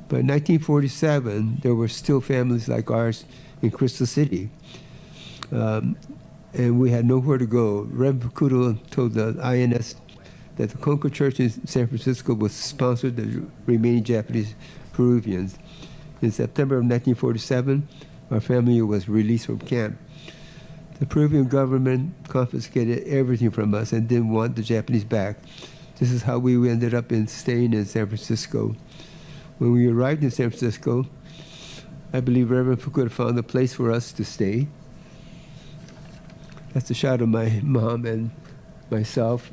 But in 1947, there were still families like ours in Crystal City, and we had nowhere to go. Reverend Fukuda told the INS that the Konko Church in San Francisco would sponsor the remaining Japanese Peruvians. In September of 1947, our family was released from camp. The Peruvian government confiscated everything from us and didn't want the Japanese back. This is how we ended up staying in San Francisco. When we arrived in San Francisco, I believe Reverend Fukuda found a place for us to stay. That's a shot of my mom and myself.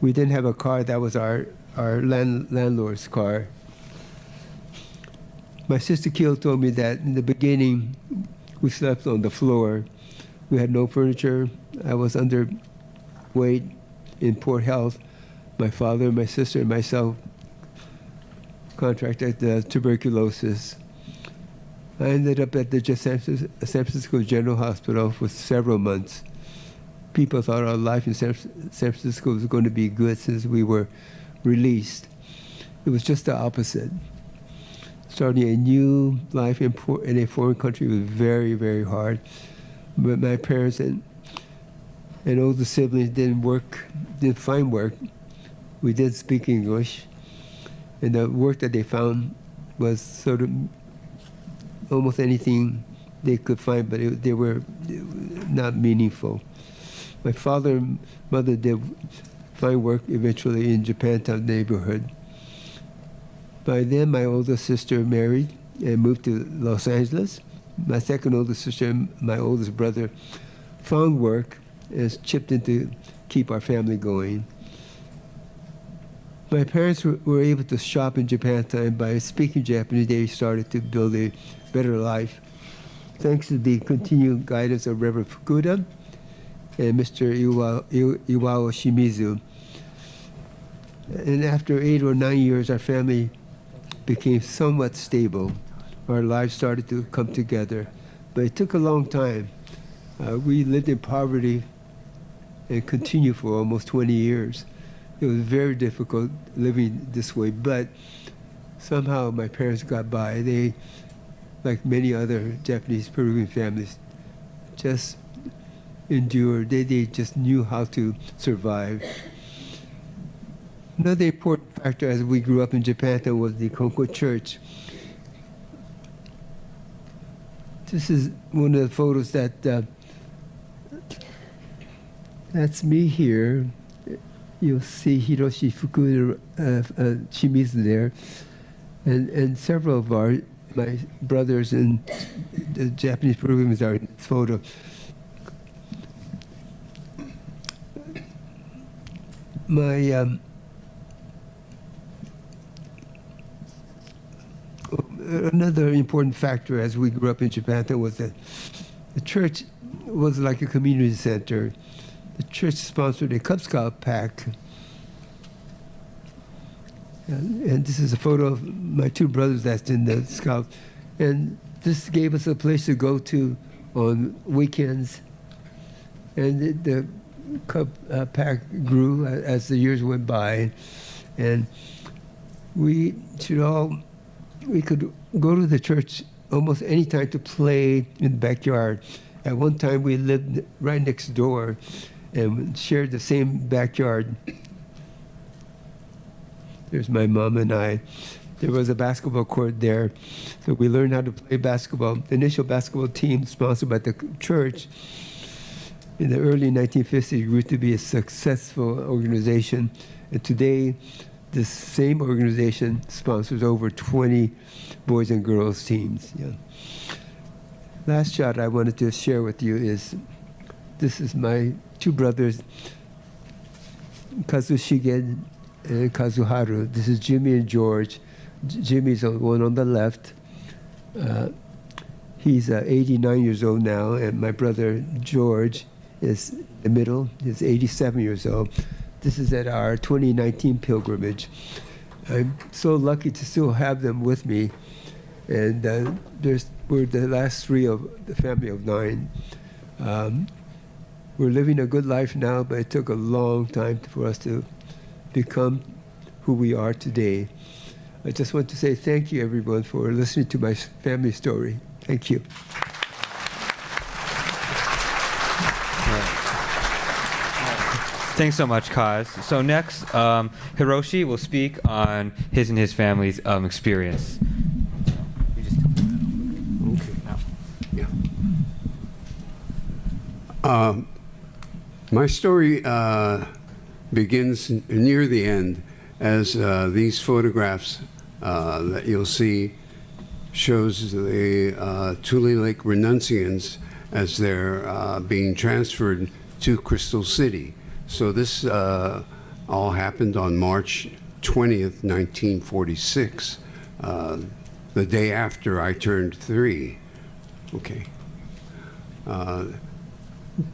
We didn't have a car. That was our landlord's car. My sister Keel told me that in the beginning, we slept on the floor. We had no furniture. I was underweight, in poor health. My father, my sister, and myself contracted tuberculosis. I ended up at the San Francisco General Hospital for several months. People thought our life in San Francisco was going to be good since we were released. It was just the opposite. Starting a new life in a foreign country was very, very hard. But my parents and older siblings didn't find work. We did speak English. And the work that they found was sort of almost anything they could find, but they were not meaningful. My father and mother did find work eventually in Japantown neighborhood. By then, my older sister married and moved to Los Angeles. My second older sister and my oldest brother found work and chipped in to keep our family going. My parents were able to shop in Japantown. By speaking Japanese, they started to build a better life. Thanks to the continued guidance of Reverend Fukuda and Mr. Iwao Shimizu. And after 8 or 9 years, our family became somewhat stable. Our lives started to come together. But it took a long time. We lived in poverty and continued for almost 20 years. It was very difficult living this way, but somehow my parents got by. They, like many other Japanese Peruvian families, just endured. They just knew how to survive. Another important factor as we grew up in Japantown was the Konko Church. This is one of the photos that's me here. You'll see Hiroshi Fukuda Shimizu there, and several of my brothers and the Japanese Peruvians are in this photo. Another important factor as we grew up in Japan was that the church was like a community center. The church sponsored a Cub Scout pack. And this is a photo of my two brothers that's in the Scout. And this gave us a place to go to on weekends. And the Cub pack grew as the years went by. And we could go to the church almost any time to play in the backyard. At one time, we lived right next door and shared the same backyard. There's my mom and I. There was a basketball court there, so we learned how to play basketball. The initial basketball team sponsored by the church in the early 1950s grew to be a successful organization. And today, this same organization sponsors over 20 boys and girls teams. Yeah. Last shot I wanted to share with you is, this is my two brothers, Kazushige and Kazuharu. This is Jimmy and George. Jimmy's the one on the left. He's 89 years old now, and my brother George is in the middle. He's 87 years old. This is at our 2019 pilgrimage. I'm so lucky to still have them with me. And we're the last three of the family of 9. We're living a good life now, but it took a long time for us to become who we are today. I just want to say thank you, everyone, for listening to my family story. Thank you. Thanks so much, Kaz. So next, Hiroshi will speak on his and his family's experience. My story begins near the end, as these photographs that you'll see shows the Tule Lake Renunciants as they're being transferred to Crystal City. So this all happened on March 20th, 1946. the day after I turned 3. Okay.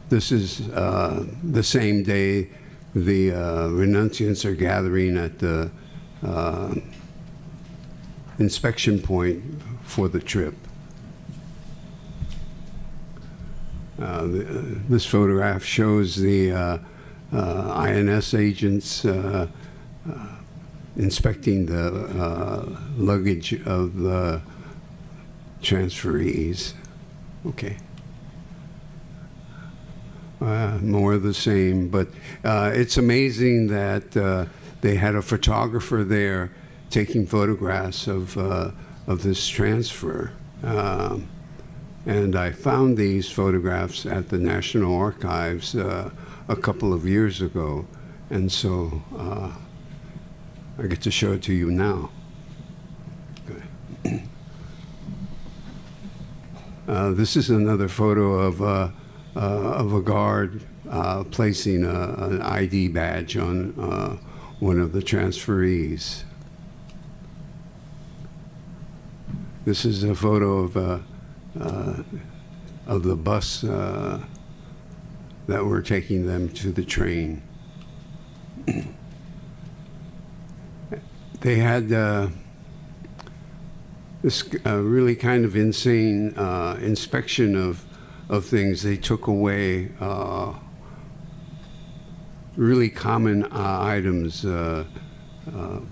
This is the same day the renunciants are gathering at the inspection point for the trip. This photograph shows the INS agents inspecting the luggage of the transferees. Okay. More of the same, but it's amazing that they had a photographer there taking photographs of this transfer. And I found these photographs at the National Archives a couple of years ago, and so I get to show it to you now. Okay. This is another photo of a guard placing an ID badge on one of the transferees. This is a photo of the bus that were taking them to the train. They had this really kind of insane inspection of things. They took away really common items,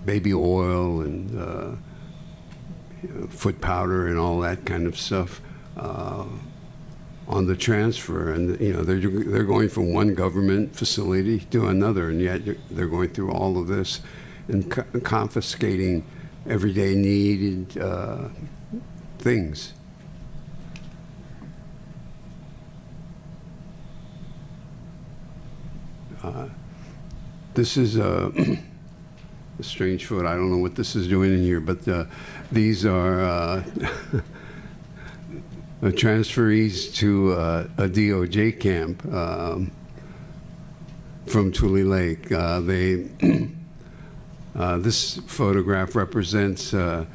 baby oil and foot powder and all that kind of stuff on the transfer. And you know, they're going from one government facility to another, and yet they're going through all of this and confiscating everyday needed things. This is a strange photo. I don't know what this is doing in here, but these are transferees to a DOJ camp from Tule Lake. This photograph represents the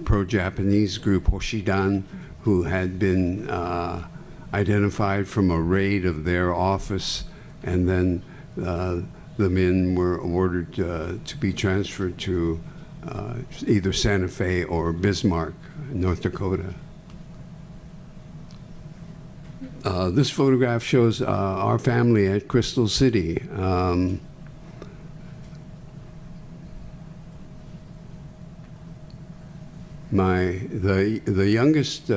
pro-Japanese group Hoshidan, who had been identified from a raid of their office, and then the men were ordered to be transferred to either Santa Fe or Bismarck, North Dakota. This photograph shows our family at Crystal City. The youngest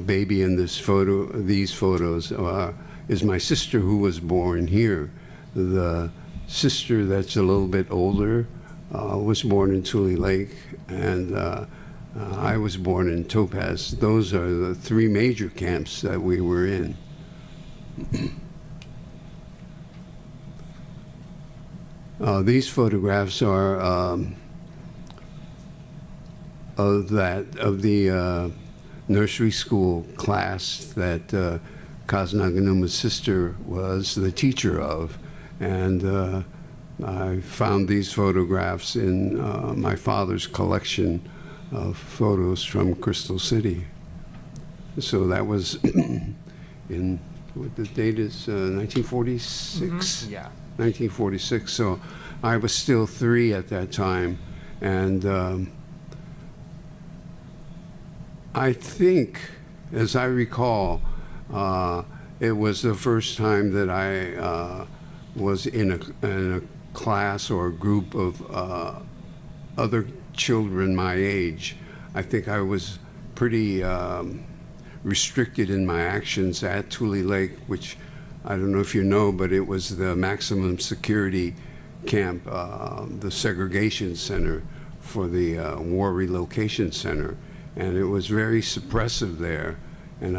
baby in these photos is my sister, who was born here. The sister that's a little bit older was born in Tule Lake, and I was born in Topaz. Those are the 3 major camps that we were in. These photographs are of the nursery school class that Kaznaganuma's sister was the teacher of, and I found these photographs in my father's collection of photos from Crystal City. So that was in, what the date is, 1946? Mm-hmm. Yeah. 1946, so I was still 3 at that time, and I think, as I recall, it was the first time that I was in a class or a group of other children my age. I think I was pretty restricted in my actions at Tule Lake, which I don't know if you know, but it was the maximum security camp, the segregation center for the War Relocation Center. And it was very suppressive there. And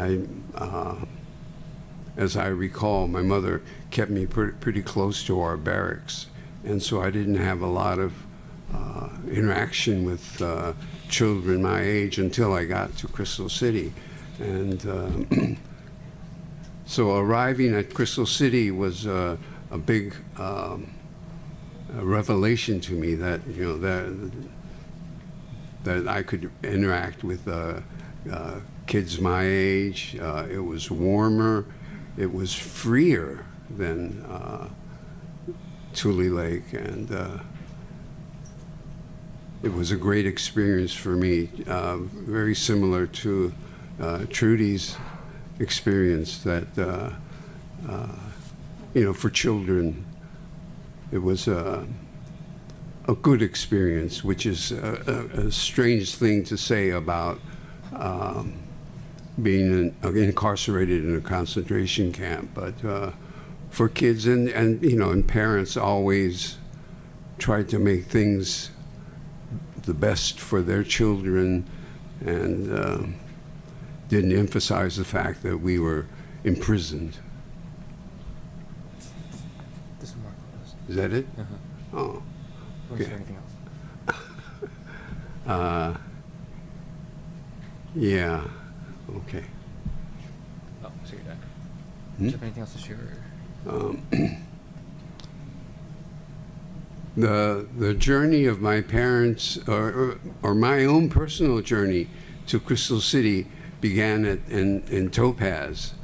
as I recall, my mother kept me pretty close to our barracks. And so I didn't have a lot of interaction with children my age until I got to Crystal City. And so arriving at Crystal City was a big revelation to me that, you know, that I could interact with kids my age. It was warmer. It was freer than Tule Lake, and it was a great experience for me. Very similar to Trudy's experience. That for children, it was a good experience, which is a strange thing to say about being incarcerated in a concentration camp. But for kids and parents always tried to make things the best for their children, and didn't emphasize the fact that we were imprisoned. This is more closed. Is that it? Uh-huh. Oh. Was Okay. there anything else? Yeah. Okay. Oh, so you're done. Hmm? Do you have anything else to share? Or? The journey of my parents, or my own personal journey to Crystal City, began in Topaz,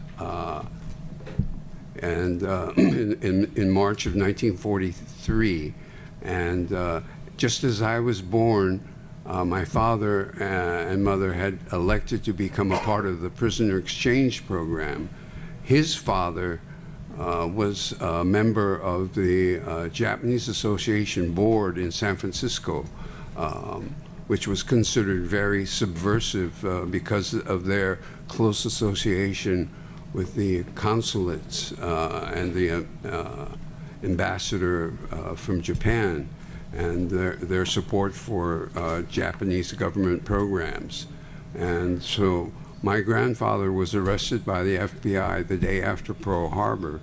and in March of 1943, and just as I was born, my father and mother had elected to become a part of the prisoner exchange program. His father was a member of the Japanese Association Board in San Francisco, which was considered very subversive because of their close association with the consulates and the ambassador from Japan, and their support for Japanese government programs. And so my grandfather was arrested by the FBI the day after Pearl Harbor,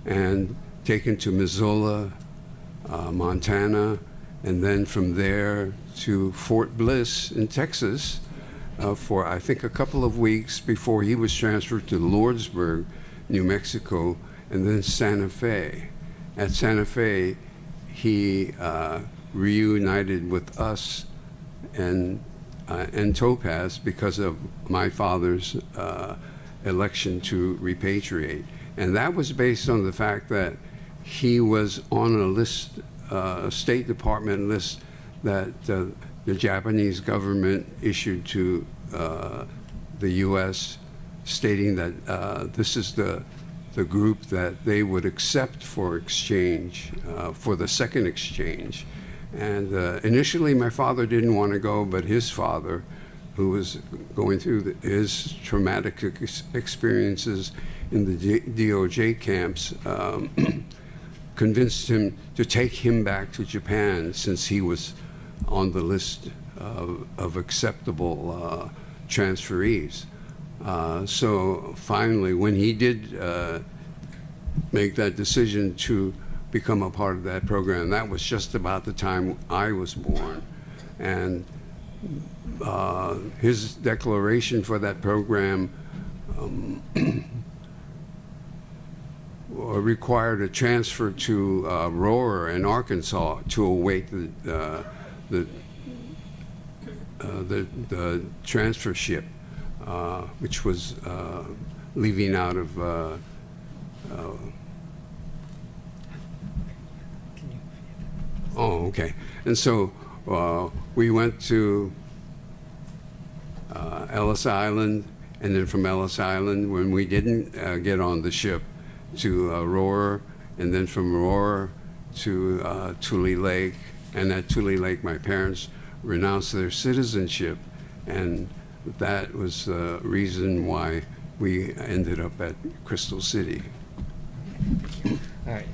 and taken to Missoula, Montana, and then from there to Fort Bliss in Texas for I think a couple of weeks before he was transferred to Lordsburg, New Mexico, and then Santa Fe. At Santa Fe, he reunited with us and Topaz because of my father's election to repatriate. And that was based on the fact that he was on a list, a State Department list that the Japanese government issued to the U.S., stating that this is the group that they would accept for exchange, for the second exchange. And initially my father didn't want to go, but his father, who was going through his traumatic experiences in the DOJ camps, convinced him to take him back to Japan, since he was on the list of acceptable transferees. So finally, when he did make that decision to become a part of that program, that was just about the time I was born. And his declaration for that program required a transfer to Aurora in Arkansas to await the transfer ship, which was leaving out of oh, okay. And so we went to Ellis Island, and then from Ellis Island, when we didn't get on the ship, to Aurora, and then from Aurora to Tule Lake. And at Tule Lake, my parents renounced their citizenship, and that was the reason why we ended up at Crystal City. All right.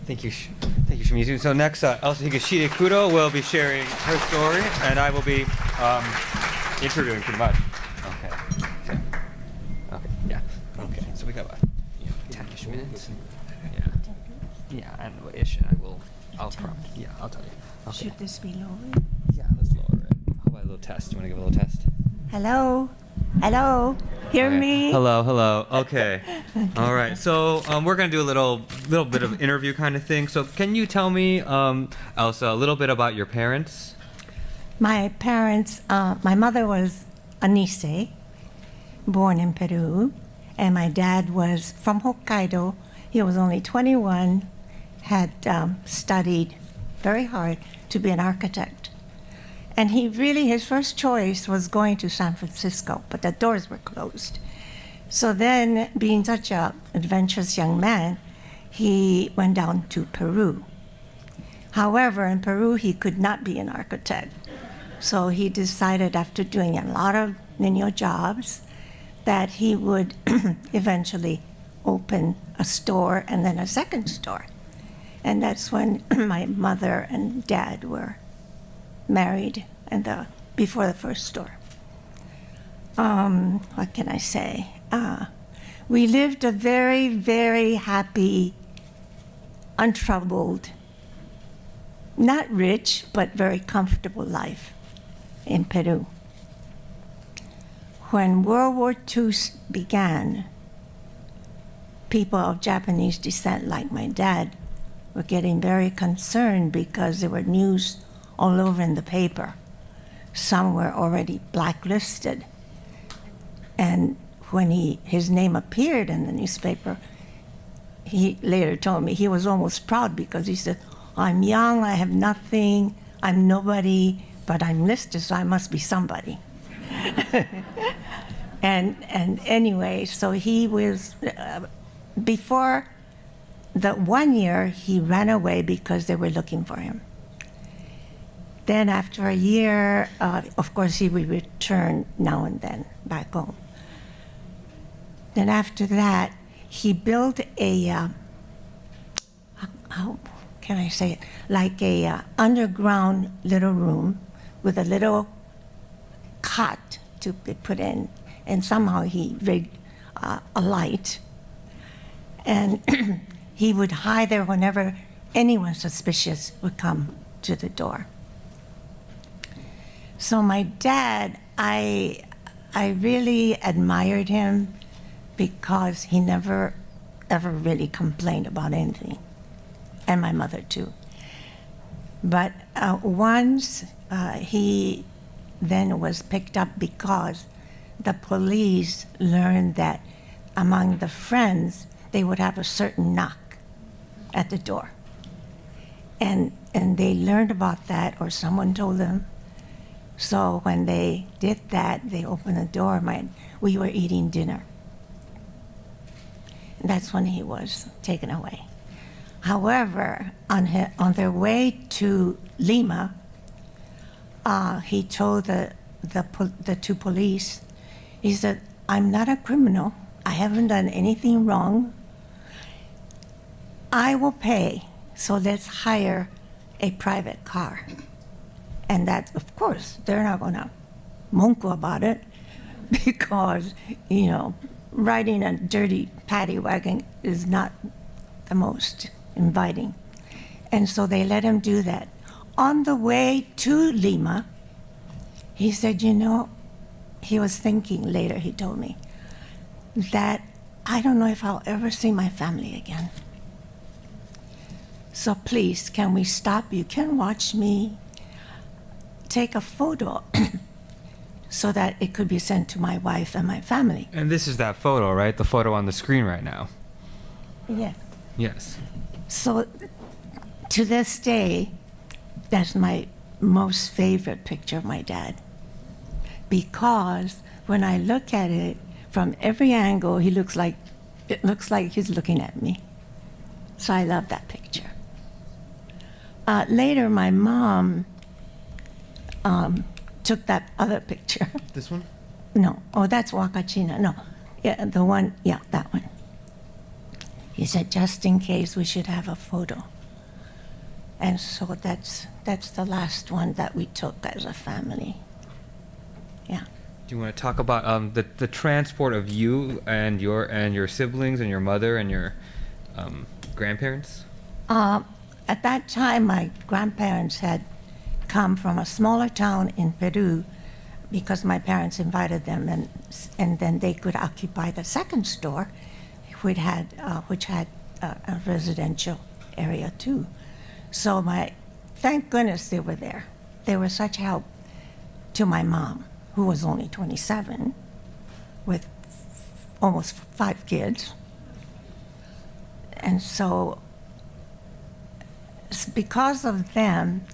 Thank you. Thank you, Shimizu. So next, Elsa Higashida Kudo will be sharing her story, and I will be interviewing pretty much. Okay. Okay. Yeah. Okay. So we got about 10-ish minutes. Yeah. Yeah, and ish, and I'll prompt. Yeah, I'll tell you. Okay. Should this be lowered? Yeah, let's lower it. How about a little test? You want to give a little test? Hello? Hello? Hear Okay. me? Hello, hello. Okay. All right. So we're gonna do a little bit of interview kind of thing. So can you tell me, Elsa, a little bit about your parents? My parents, my mother was a Nisei, born in Peru, and my dad was from Hokkaido. He was only 21, had studied very hard to be an architect. And he really, his first choice was going to San Francisco, but the doors were closed. So then, being such an adventurous young man, he went down to Peru. However, in Peru, he could not be an architect. So he decided, after doing a lot of menial jobs, that he would eventually open a store and then a second store. And that's when my mother and dad were married and before the first store. What can I say? We lived a very, very happy, untroubled, not rich, but very comfortable life in Peru. When World War II began, people of Japanese descent, like my dad, were getting very concerned because there were news all over in the paper. Some were already blacklisted. And when his name appeared in the newspaper, he later told me he was almost proud because he said, I'm young, I have nothing, I'm nobody, but I'm listed, so I must be somebody. and anyway, so he was, before the 1 year, he ran away because they were looking for him. Then after a year, of course, he would return now and then back home. Then after that, he built a, how can I say it? Like a underground little room with a little cot to be put in. And somehow he rigged a light. And he would hide there whenever anyone suspicious would come to the door. So my dad, I really admired him because he never, ever really complained about anything. And my mother too. But once he then was picked up because the police learned that among the friends, they would have a certain knock at the door. And they learned about that, or someone told them. So when they did that, they opened the door, we were eating dinner. And that's when he was taken away. However, on their way to Lima, he told the two police, he said, I'm not a criminal. I haven't done anything wrong. I will pay, so let's hire a private car. And that, of course, they're not going to monku about it because, riding a dirty paddy wagon is not the most inviting. And so they let him do that. On the way to Lima, he said, he was thinking later, he told me, that I don't know if I'll ever see my family again. So please, can we stop? You can watch me take a photo so that it could be sent to my wife and my family. And this is that photo, right? The photo on the screen right now. Yeah. Yes. So to this day, that's my most favorite picture of my dad. Because when I look at it from every angle, it looks like he's looking at me. So I love that picture. Later, my mom took that other picture. This one? No. Oh, that's Wakachina. No. Yeah, the one, yeah, that one. He said, just in case, we should have a photo. And so that's the last one that we took as a family. Yeah. Do you want to talk about the transport of you and your siblings and your mother and your grandparents? At that time, my grandparents had come from a smaller town in Peru because my parents invited them, and then they could occupy the second store, which had a residential area too. So thank goodness they were there. They were such help. to my mom, who was only 27, with almost 5 kids. And so, because of them,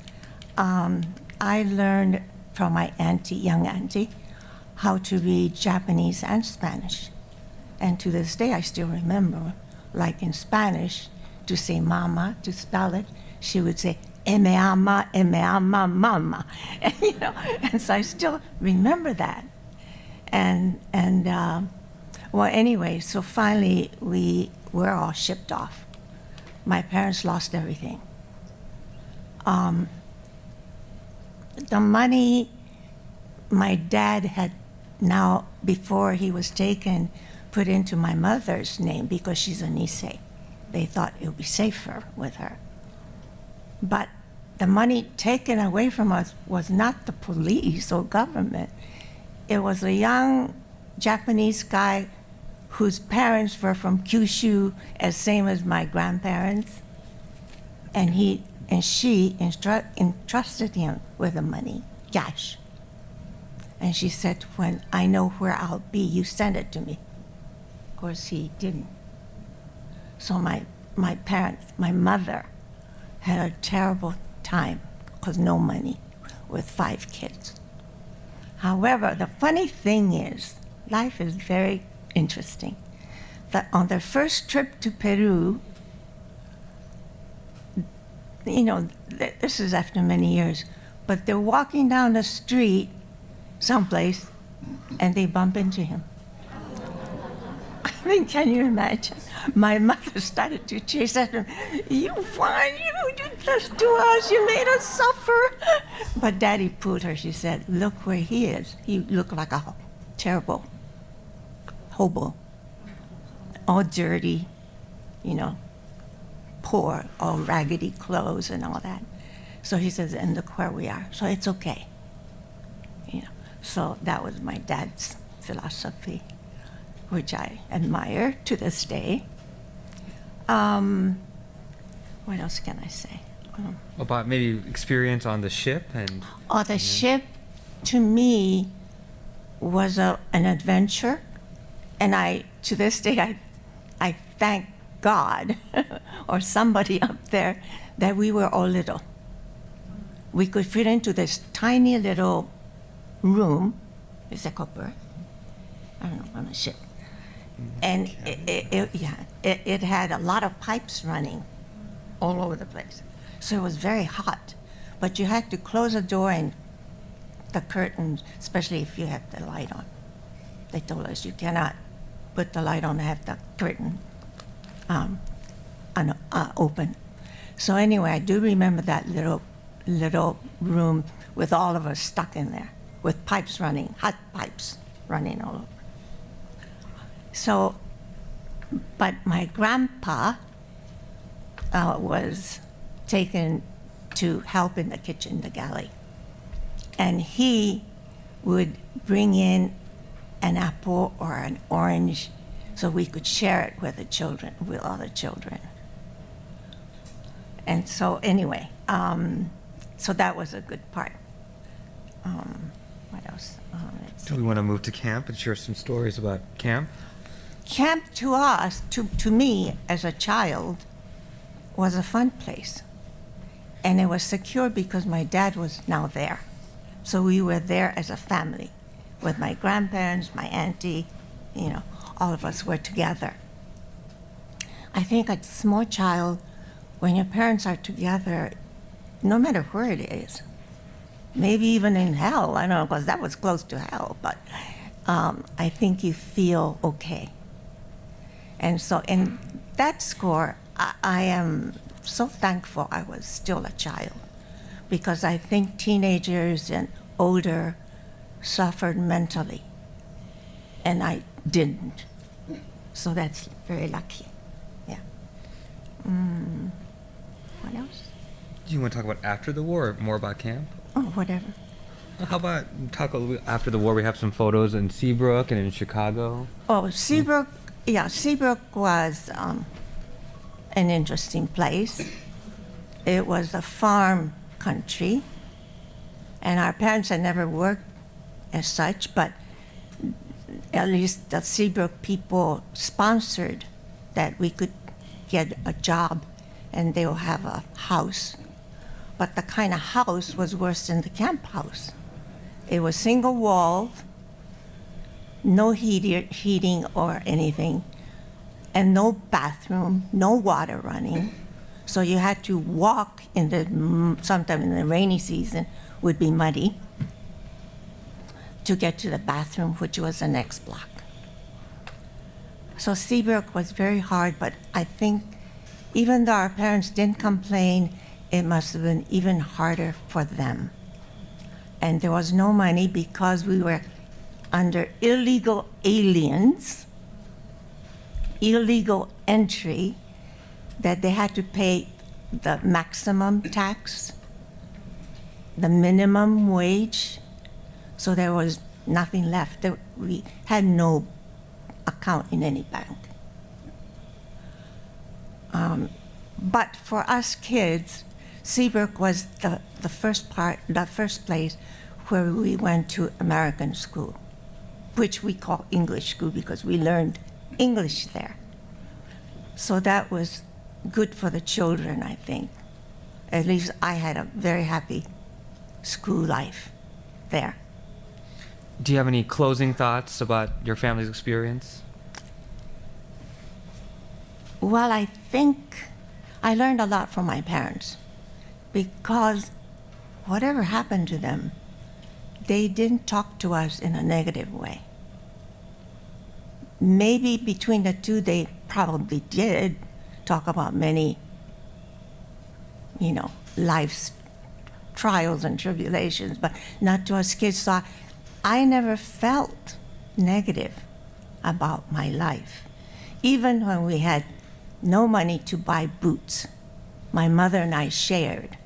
I learned from my auntie, young auntie, how to read Japanese and Spanish. And to this day, I still remember, like in Spanish, to say mama, to spell it, she would say, me ama, mama. And, you know, and so I still remember that. And well, anyway, so finally we were all shipped off. My parents lost everything. The money my dad had now, before he was taken, put into my mother's name because she's a Nisei. They thought it would be safer with her. But the money taken away from us was not the police or government. It was a young Japanese guy whose parents were from Kyushu, as same as my grandparents. And she entrusted him with the money, cash. And she said, when I know where I'll be, you send it to me. Of course, he didn't. So my mother had a terrible time because no money with 5 kids. However, the funny thing is, life is very interesting. That on their first trip to Peru, you know, this is after many years, but they're walking down the street someplace and they bump into him. I mean, can you imagine? My mother started to chase after him. You did this to us, you made us suffer. But Daddy pulled her, she said, look where he is. He looked like a terrible hobo, all dirty, you know, poor, all raggedy clothes and all that. So he says, and look where we are. So it's okay. You know, so that was my dad's philosophy, which I admire to this day. What else can I say? About maybe experience on the ship and. Oh, the ship, to me, was an adventure, and to this day, I thank God or somebody up there that we were all little. We could fit into this tiny little room. Is that called berth? I don't know, on a ship. And it had a lot of pipes running all over the place. So it was very hot. But you had to close the door and the curtains, especially if you had the light on. They told us you cannot put the light on and have the curtain open. So anyway, I do remember that little room with all of us stuck in there, with pipes running, hot pipes running all over. So, but my grandpa was taken to help in the kitchen, the galley. And he would bring in an apple or an orange so we could share it with the children, with other children. And so anyway, so that was a good part. What else? Do we want to move to camp and share some stories about camp? Camp to us, to me as a child, was a fun place. And it was secure because my dad was now there. So we were there as a family with my grandparents, my auntie, you know, all of us were together. I think as a small child, when your parents are together, no matter where it is, maybe even in hell, I don't know, because that was close to hell, but I think you feel okay. And so in that score, I am so thankful I was still a child, because I think teenagers and older suffered mentally, and I didn't. So that's very lucky, yeah. What else? Do you want to talk about after the war or more about camp? Oh, whatever. How about talk a little bit after the war? We have some photos in Seabrook and in Chicago. Oh, Seabrook, yeah, Seabrook was an interesting place. It was a farm country, and our parents had never worked as such, but at least the Seabrook people sponsored that we could get a job and they will have a house. But the kind of house was worse than the camp house. It was single walled, no heating or anything, and no bathroom, no water running. So you had to walk in the, sometime in the rainy season would be muddy, to get to the bathroom, which was the next block. So Seabrook was very hard, but I think even though our parents didn't complain, it must have been even harder for them. And there was no money because we were under illegal aliens, illegal entry, that they had to pay the maximum tax, the minimum wage, so there was nothing left. We had no account in any bank. But for us kids, Seabrook was the first place where we went to American school, which we call English school because we learned English there. So that was good for the children, I think. At least I had a very happy school life there. Do you have any closing thoughts about your family's experience? Well, I think I learned a lot from my parents because whatever happened to them, they didn't talk to us in a negative way. Maybe between the two, they probably did talk about many, life's trials and tribulations, but not to us kids. So I never felt negative about my life. Even when we had no money to buy boots, my mother and I shared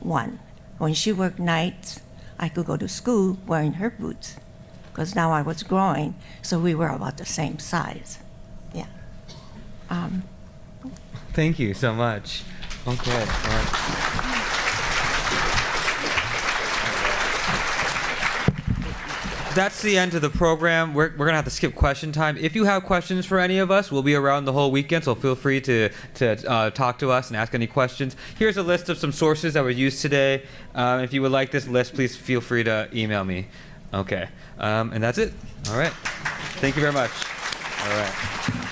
one. When she worked nights, I could go to school wearing her boots because now I was growing, so we were about the same size. Yeah. Thank you so much. Okay. All right. That's the end of the program. We're gonna have to skip question time. If you have questions for any of us, we'll be around the whole weekend, so feel free to talk to us and ask any questions. Here's a list of some sources that were used today. If you would like this list, please feel free to email me. Okay, and that's it. All right. Thank you very much. All right.